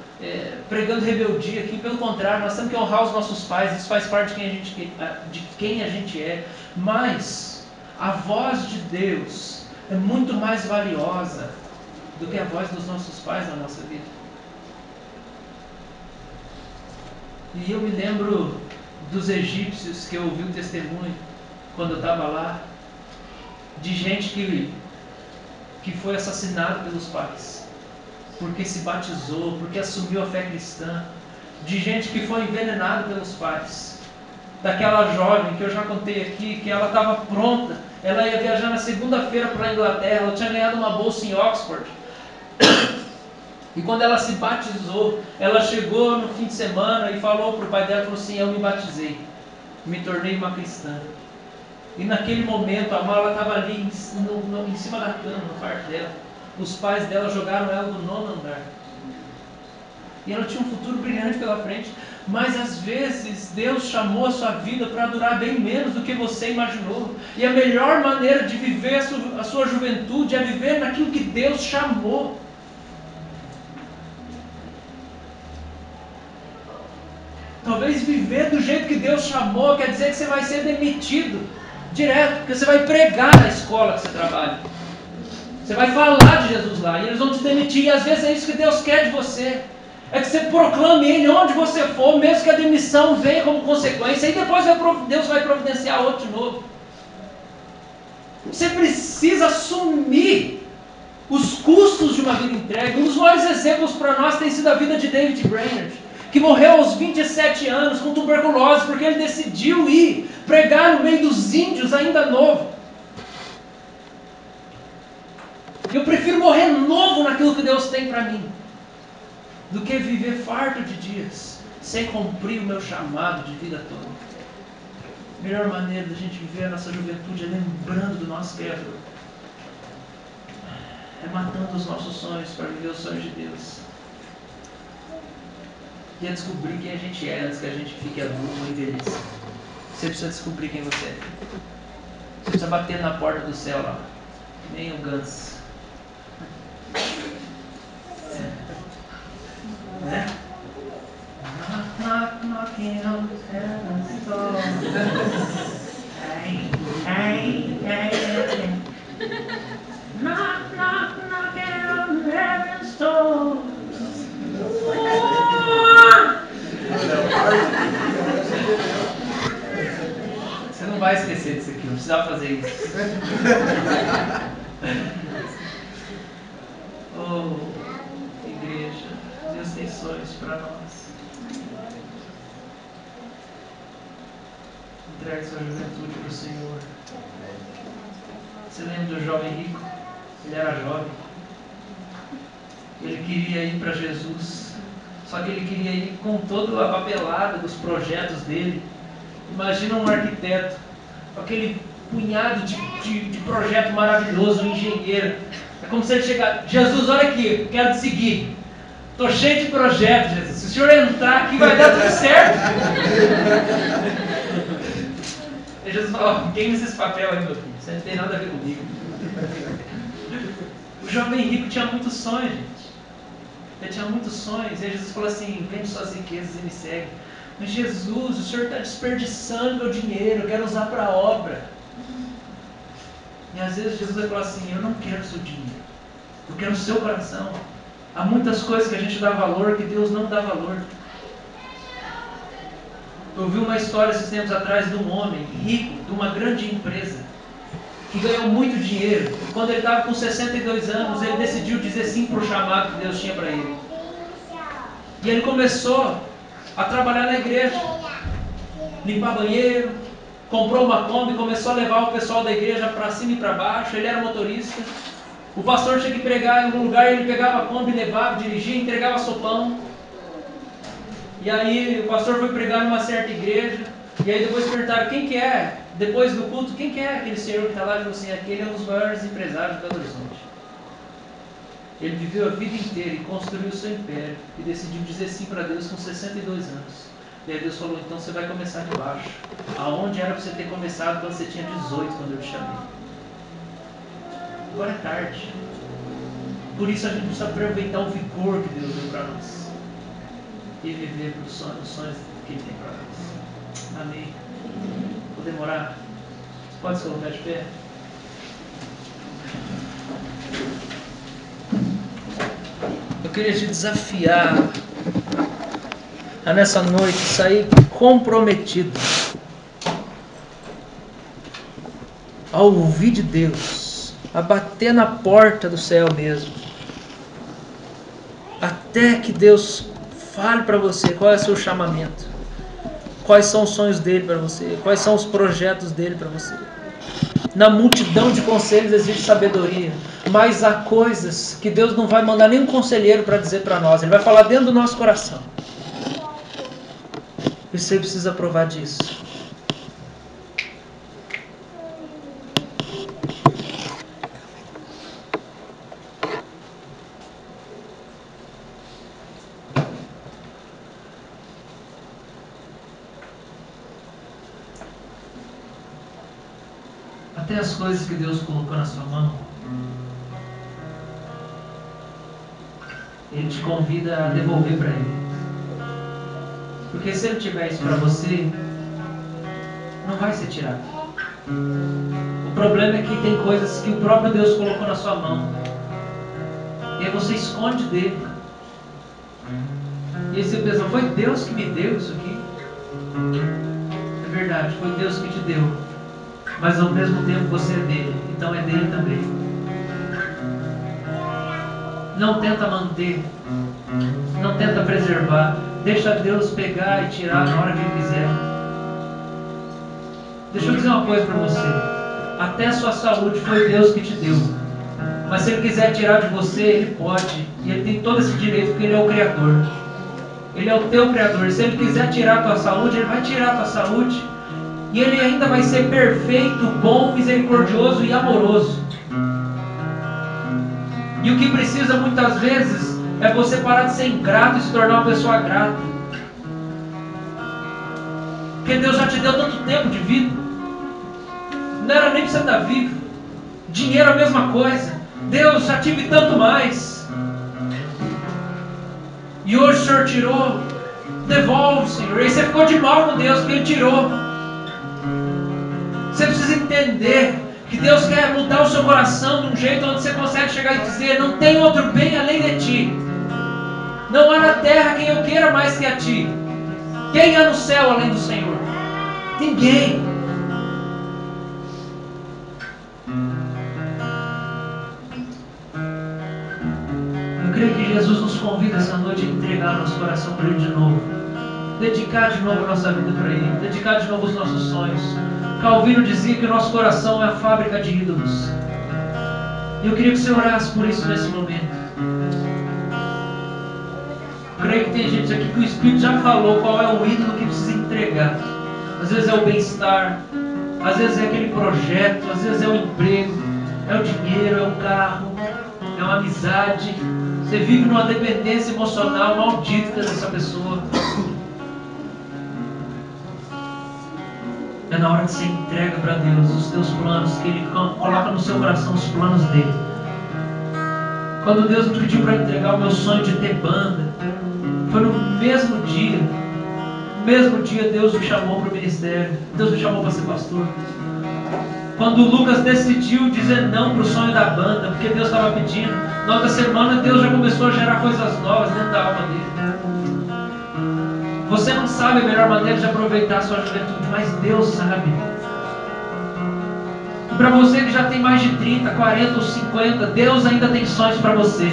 pregando rebeldia aqui, pelo contrário, nós temos que honrar os nossos pais, isso faz parte de quem a gente é. Mas a voz de Deus é muito mais valiosa do que a voz dos nossos pais na nossa vida. E eu me lembro dos egípcios, que eu ouvi o testemunho quando eu estava lá, de gente que foi assassinada pelos pais, porque se batizou, porque assumiu a fé cristã, de gente que foi envenenada pelos pais, daquela jovem que eu já contei aqui, que ela estava pronta, ela ia viajar na segunda-feira para a Inglaterra, ela tinha ganhado uma bolsa em Oxford. E quando ela se batizou, ela chegou no fim de semana e falou para o pai dela, falou assim: eu me batizei, me tornei uma cristã. E naquele momento a mala estava ali em cima da cama, no quarto dela. Os pais dela jogaram ela do 9º andar. E ela tinha um futuro brilhante pela frente. Mas às vezes Deus chamou a sua vida para durar bem menos do que você imaginou. E a melhor maneira de viver a sua juventude é viver naquilo que Deus chamou. Talvez viver do jeito que Deus chamou quer dizer que você vai ser demitido direto, porque você vai pregar na escola que você trabalha. Você vai falar de Jesus lá e eles vão te demitir. E às vezes é isso que Deus quer de você. É que você proclame Ele onde você for, mesmo que a demissão venha como consequência. E depois Deus vai providenciar outro de novo. Você precisa assumir os custos de uma vida entregue. Um dos maiores exemplos para nós tem sido a vida de David Brainerd, que morreu aos 27 anos com tuberculose, porque ele decidiu ir pregar no meio dos índios ainda novo. Eu prefiro morrer novo naquilo que Deus tem para mim, do que viver farto de dias, sem cumprir o meu chamado de vida toda. A melhor maneira da gente viver a nossa juventude é lembrando do nosso Criador. É matando os nossos sonhos para viver os sonhos de Deus. E é descobrir quem a gente é antes que a gente fique adulto ou envelheça. Você precisa descobrir quem você é. Você precisa bater na porta do céu lá, que nem o Gans. Né? Knock, knock, knocking on heaven's door. Hey, hey, hey, hey. Knock, knock, knocking on heaven's door. Você não vai esquecer disso aqui, não precisa fazer isso. Oh, igreja, Deus tem sonhos para nós. Entregue sua juventude para o Senhor. Você lembra do jovem rico? Ele era jovem. Ele queria ir para Jesus. Só que ele queria ir com toda a papelada dos projetos dele. Imagina um arquiteto, com aquele punhado de projeto maravilhoso, um engenheiro. É como se ele chegasse: Jesus, olha aqui, eu quero te seguir. Estou cheio de projetos, Jesus. Se o senhor entrar aqui, vai dar tudo certo. E Jesus falou: queima esses papéis aí, meu filho. Isso não tem nada a ver comigo. O jovem rico tinha muitos sonhos, gente. Ele tinha muitos sonhos. E aí Jesus falou assim: vende suas riquezas e me segue. Mas Jesus, o senhor está desperdiçando meu dinheiro, eu quero usar para a obra. E às vezes Jesus vai falar assim: eu não quero o seu dinheiro, eu quero o seu coração. Há muitas coisas que a gente dá valor que Deus não dá valor. Eu ouvi uma história esses tempos atrás de um homem rico, de uma grande empresa, que ganhou muito dinheiro. Quando ele estava com 62 anos, ele decidiu dizer sim para o chamado que Deus tinha para ele. E ele começou a trabalhar na igreja, limpar banheiro, comprou uma Kombi, começou a levar o pessoal da igreja para cima e para baixo. Ele era motorista. O pastor tinha que pregar em algum lugar, ele pegava a Kombi, levava, dirigia, entregava sopão. E aí o pastor foi pregar numa certa igreja, e aí depois perguntaram: quem que é? Depois do culto, quem que é aquele senhor que está lá? Ele falou assim: aquele é um dos maiores empresários de Belo Horizonte. Ele viveu a vida inteira e construiu o seu império, e decidiu dizer sim para Deus com 62 anos. E aí Deus falou: então você vai começar de baixo. Aonde era para você ter começado quando você tinha 18, quando eu te chamei? Agora é tarde. Por isso a gente precisa aproveitar o vigor que Deus deu para nós e viver os sonhos que Ele tem para nós. Amém. Vou demorar. Você pode se colocar de pé? Eu queria te desafiar a nessa noite sair comprometido a ouvir de Deus, a bater na porta do céu mesmo, até que Deus fale para você qual é o seu chamamento, quais são os sonhos dele para você, quais são os projetos dele para você. Na multidão de conselhos existe sabedoria, mas há coisas que Deus não vai mandar nenhum conselheiro para dizer para nós. Ele vai falar dentro do nosso coração. E você precisa provar disso. Até as coisas que Deus colocou na sua mão, Ele te convida a devolver para Ele. Porque se Ele tiver isso para você, não vai ser tirado. O problema é que tem coisas que o próprio Deus colocou na sua mão. E aí você esconde dele. E aí você pensa, foi Deus que me deu isso aqui? É verdade, foi Deus que te deu. Mas ao mesmo tempo você é dele. Então é dele também. Não tenta manter. Não tenta preservar. Deixa Deus pegar e tirar na hora que Ele quiser. Deixa eu dizer uma coisa para você. Até a sua saúde foi Deus que te deu. Mas se Ele quiser tirar de você, Ele pode. E Ele tem todo esse direito, porque Ele é o Criador. Ele é o teu Criador. Se Ele quiser tirar a tua saúde, Ele vai tirar a tua saúde. E Ele ainda vai ser perfeito, bom, misericordioso e amoroso. E o que precisa muitas vezes é você parar de ser ingrato e se tornar uma pessoa grata. Porque Deus já te deu tanto tempo de vida. Não era nem para você estar vivo. Dinheiro é a mesma coisa. Deus, já tive tanto mais. E hoje o Senhor tirou. Devolve, Senhor. E aí você ficou de mal com Deus porque Ele tirou. Você precisa entender que Deus quer mudar o seu coração de um jeito onde você consegue chegar e dizer: não tem outro bem além de Ti. Não há na terra quem eu queira mais que a Ti. Quem há no céu além do Senhor? Ninguém. Eu creio que Jesus nos convida essa noite a entregar nosso coração para Ele de novo. Dedicar de novo a nossa vida para Ele. Dedicar de novo os nossos sonhos. Calvino dizia que o nosso coração é a fábrica de ídolos. E eu queria que você orasse por isso nesse momento. Eu creio que tem gente aqui que o Espírito já falou qual é o ídolo que precisa entregar. Às vezes é o bem-estar, às vezes é aquele projeto, às vezes é o emprego, é o dinheiro, é o carro, é uma amizade. Você vive numa dependência emocional maldita dessa pessoa. É na hora que você entrega para Deus os teus planos, que Ele coloca no seu coração os planos dele. Quando Deus me pediu para entregar o meu sonho de ter banda, foi no mesmo dia. No mesmo dia Deus me chamou para o ministério. Deus me chamou para ser pastor. Quando o Lucas decidiu dizer não para o sonho da banda, porque Deus estava pedindo, na outra semana Deus já começou a gerar coisas novas dentro da alma dele. Você não sabe a melhor maneira de aproveitar a sua juventude, mas Deus sabe. E para você que já tem mais de 30, 40 ou 50, Deus ainda tem sonhos para você.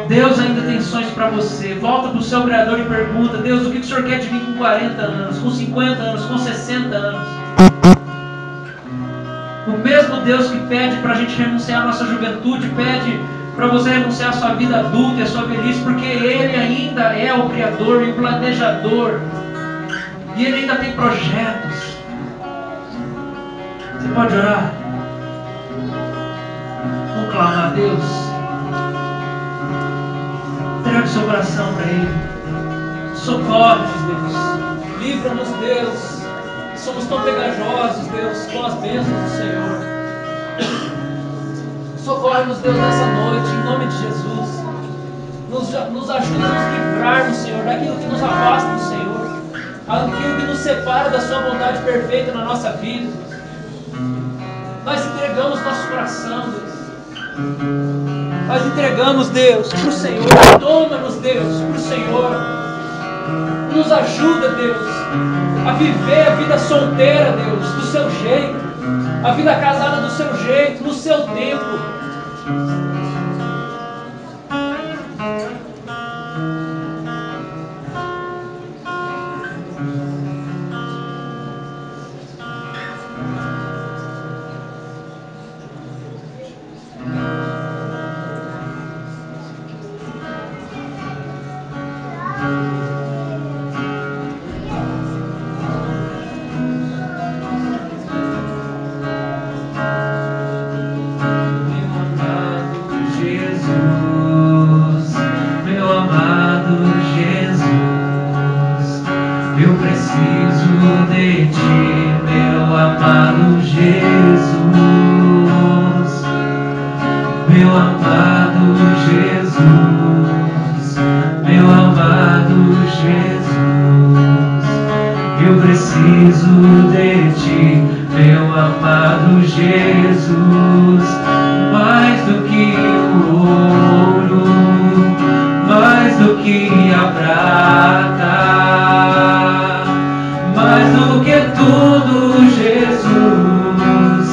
Deus ainda tem sonhos para você. Volta para o seu Criador e pergunta: Deus, o que o Senhor quer de mim com 40 anos, com 50 anos, com 60 anos? O mesmo Deus que pede para a gente renunciar à nossa juventude, pede para você renunciar à sua vida adulta e à sua velhice, porque Ele ainda é o Criador e o planejador. E Ele ainda tem projetos. Você pode orar? Vamos clamar a Deus. Entrega o seu coração para Ele. Socorre-nos, Deus. Livra-nos, Deus. Somos tão pegajosos, Deus, com as bênçãos do Senhor. Socorre-nos, Deus, nessa noite, em nome de Jesus. Nos ajuda a nos livrarmos, Senhor, daquilo que nos afasta do Senhor, daquilo que nos separa da Sua vontade perfeita na nossa vida. Nós entregamos nosso coração, Deus. Nós entregamos, Deus, para o Senhor. Toma-nos, Deus, para o Senhor. Nos ajuda, Deus, a viver a vida solteira, Deus, do Seu jeito. A vida casada do Seu jeito, no Seu tempo.
Meu amado
Jesus, eu preciso de Ti, meu amado Jesus, mais do que o ouro, mais do que a prata, mais do que tudo, Jesus,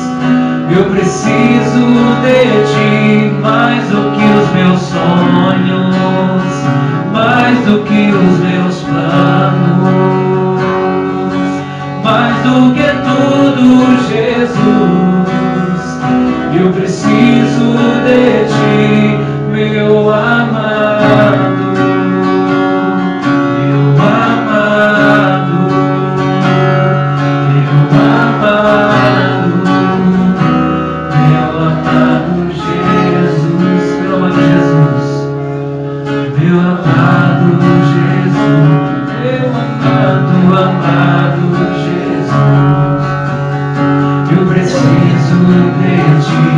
eu preciso de Ti, mais do que os meus sonhos, mais do que os meus planos, mais do que tudo, Jesus, eu preciso de Ti, meu amado, meu amado, meu amado, meu amado Jesus, meu amado Jesus, meu amado Jesus, meu amado Jesus, eu preciso de Ti,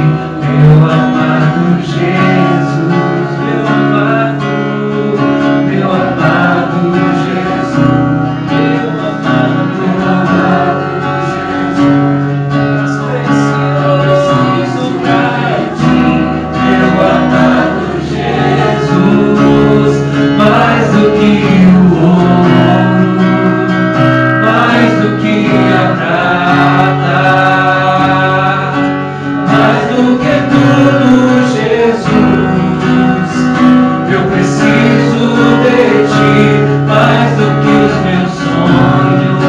meu amado Jesus, meu amado Jesus, meu amado Jesus, preciso pra Ti, meu amado Jesus, mais do que o ouro, mais do que a prata, mais do que tudo, Jesus, eu preciso de Ti, mais do que os meus sonhos,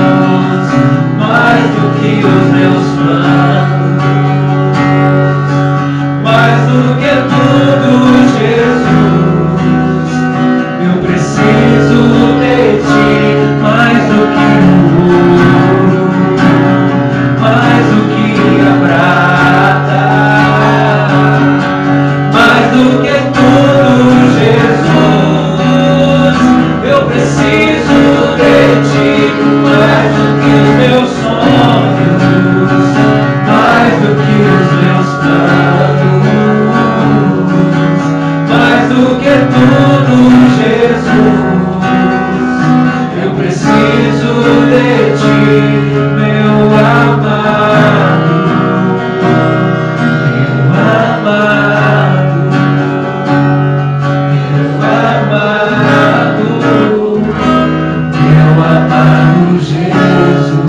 mais do que os meus planos, mais do que tudo, Jesus, eu preciso de Ti, mais do que o ouro, mais do que a prata, mais do que tudo, Jesus, eu preciso de Ti, mais do que os meus sonhos, mais do que os meus planos, mais do que tudo, Jesus, eu preciso de Ti, meu amado, meu amado, meu amado, meu amado Jesus,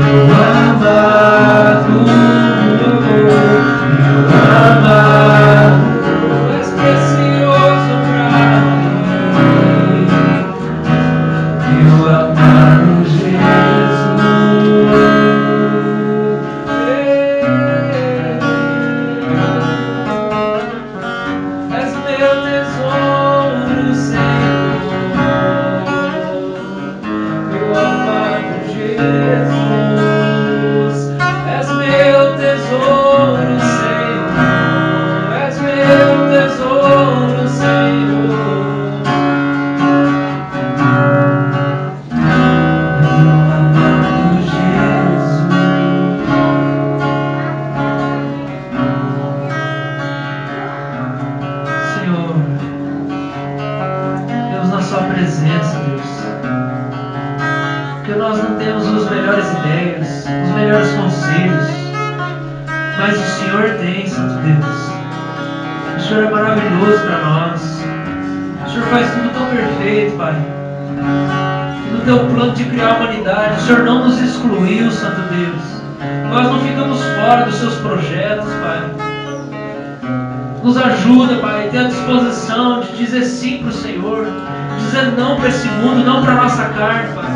meu amado, meu amado, és precioso pra mim, meu amado Jesus, és meu tesouro, Senhor, meu amado Jesus, és meu tesouro, Senhor, és meu tesouro, Senhor, meu amado Jesus. Senhor, Deus, na Sua presença, Deus, porque nós não temos as melhores ideias, os melhores conselhos, mas o Senhor tem, Santo Deus. O Senhor é maravilhoso para nós. O Senhor faz tudo tão perfeito, Pai. E no Teu plano de criar a humanidade, o Senhor não nos excluiu, Santo Deus. Nós não ficamos fora dos Seus projetos, Pai. Nos ajuda, Pai, ter a disposição de dizer sim para o Senhor, dizer não para esse mundo, não para a nossa carne, Pai.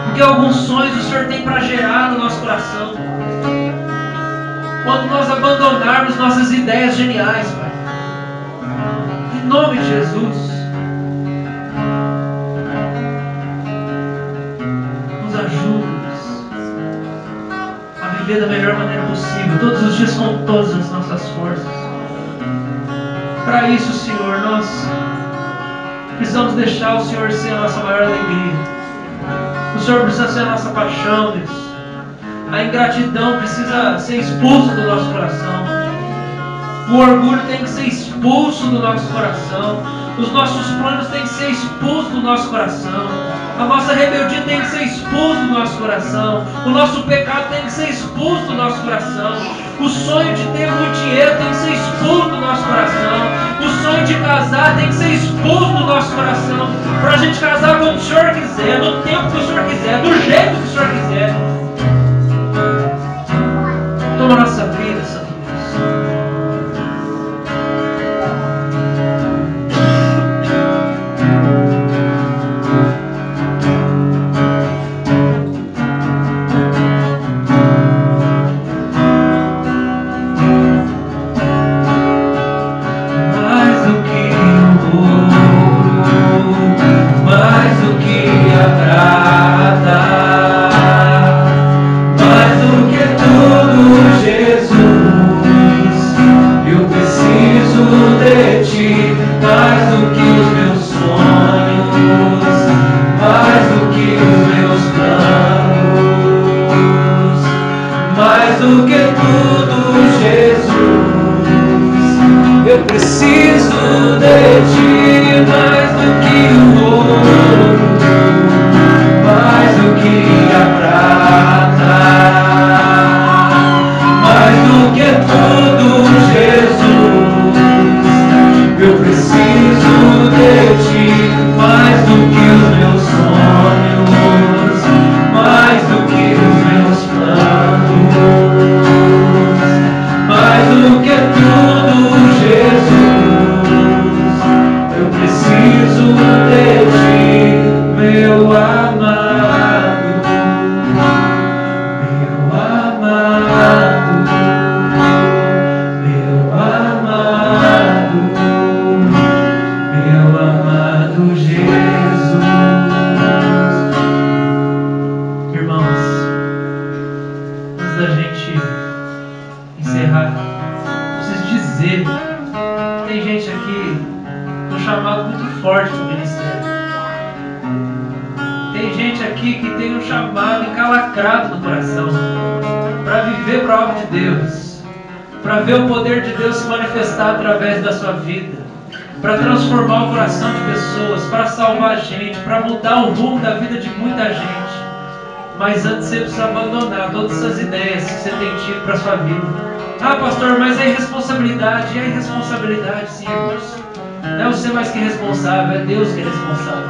Porque alguns sonhos o Senhor tem para gerar no nosso coração. Quando nós abandonarmos nossas ideias geniais, Pai. Em nome de Jesus. Nos ajude, Deus, a viver da melhor maneira possível, todos os dias com todas as nossas forças. Para isso, Senhor, nós precisamos deixar o Senhor ser a nossa maior alegria. O Senhor precisa ser a nossa paixão, Deus. A ingratidão precisa ser expulsa do nosso coração. O orgulho tem que ser expulso do nosso coração. Os nossos planos têm que ser expulsos do nosso coração. A nossa rebeldia tem que ser expulsa do nosso coração. O nosso pecado tem que ser expulso do nosso coração. O sonho de ter muito dinheiro tem que ser expulso do nosso coração. O sonho de casar tem que ser expulso do nosso coração. Para a gente casar como o Senhor quiser, no tempo que o Senhor quiser, do jeito que o Senhor quiser. Toma nossa vida, Santo Deus. Para ver o poder de Deus se manifestar através da sua vida, para transformar o coração de pessoas, para salvar gente, para mudar o rumo da vida de muita gente. Mas antes você precisa abandonar todas essas ideias que você tem tido para a sua vida. Ah, pastor, mas é irresponsabilidade. É irresponsabilidade, sim, irmãos. Não é você mais que é responsável, é Deus que é responsável.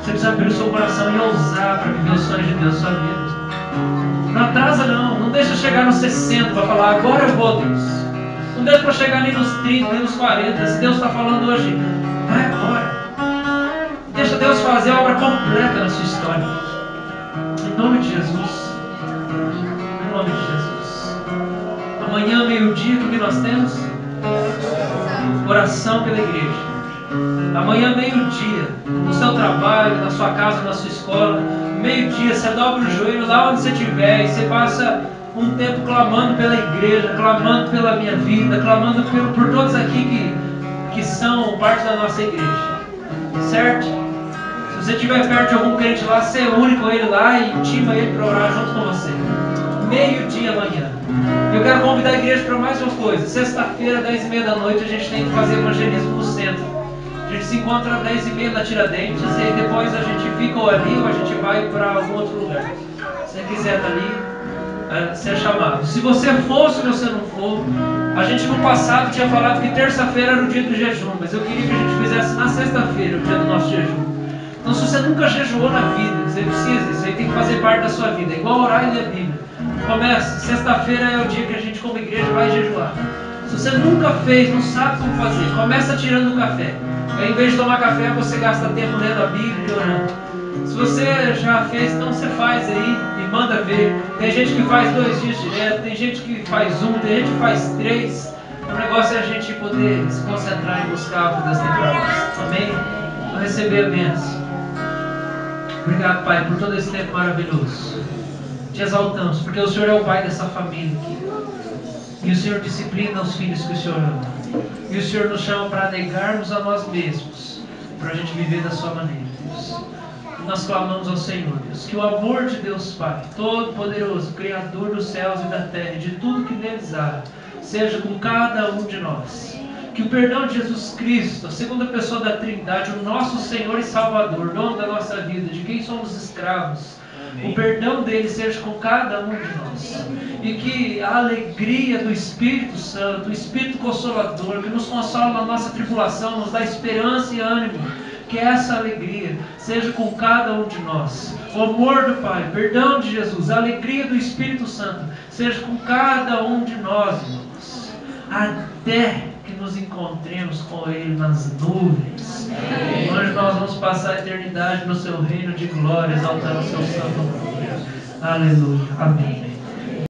Você precisa abrir o seu coração e ousar para viver os sonhos de Deus na sua vida. Não atrasa não, não deixa chegar nos 60 para falar, agora eu vou, Deus. Não deixa para chegar nem nos 30, nem nos 40. Se Deus está falando hoje, vai agora. Deixa Deus fazer a obra completa na sua história. Em nome de Jesus. Em nome de Jesus. Amanhã, meio-dia, o que nós temos? Oração pela igreja. Amanhã, meio-dia, no seu trabalho, na sua casa, na sua escola, meio-dia, você dobra o joelho lá onde você estiver e você passa um tempo clamando pela igreja, clamando pela minha vida, clamando por todos aqui que são parte da nossa igreja. Certo? Se você estiver perto de algum crente lá, você une com ele lá e intima ele para orar junto com você. Meio-dia amanhã. Eu quero convidar a igreja para mais uma coisa. Sexta-feira, 10h30 da noite, a gente tem que fazer evangelismo no centro. A gente se encontra às 10h30 na Tiradentes e depois a gente fica ou ali ou a gente vai para algum outro lugar. Se você quiser estar ali, você é chamado. Se você for, se você não for, a gente no passado tinha falado que terça-feira era o dia do jejum, mas eu queria que a gente fizesse na sexta-feira o dia do nosso jejum. Então se você nunca jejuou na vida, você precisa, isso aí tem que fazer parte da sua vida, é igual orar e ler a Bíblia. Começa, sexta-feira é o dia que a gente como igreja vai jejuar. Se você nunca fez, não sabe como fazer, começa tirando o café. Aí, em vez de tomar café, você gasta tempo lendo a Bíblia e orando. Se você já fez, então você faz aí e manda ver. Tem gente que faz 2 dias direto, tem gente que faz 1, tem gente que faz 3. O negócio é a gente poder se concentrar em buscar o que Deus tem para nós. Amém? Vou receber a bênção. Obrigado, Pai, por todo esse tempo maravilhoso. Te exaltamos, porque o Senhor é o Pai dessa família aqui. E o Senhor disciplina os filhos que o Senhor ama. E o Senhor nos chama para negarmos a nós mesmos, para a gente viver da sua maneira, Deus. E nós clamamos ao Senhor, Deus, que o amor de Deus Pai, Todo-Poderoso, Criador dos céus e da terra, e de tudo que neles há, seja com cada um de nós. Que o perdão de Jesus Cristo, a segunda pessoa da Trindade, o nosso Senhor e Salvador, dono da nossa vida, de quem somos escravos, o perdão dele seja com cada um de nós. E que a alegria do Espírito Santo, o Espírito Consolador, que nos consola na nossa tribulação, nos dá esperança e ânimo, que essa alegria seja com cada um de nós. O amor do Pai, perdão de Jesus, a alegria do Espírito Santo seja com cada um de nós, irmãos, até que nos encontremos com Ele nas nuvens, onde nós vamos passar a eternidade no seu reino de glória, exaltando o seu santo nome. Aleluia. Amém.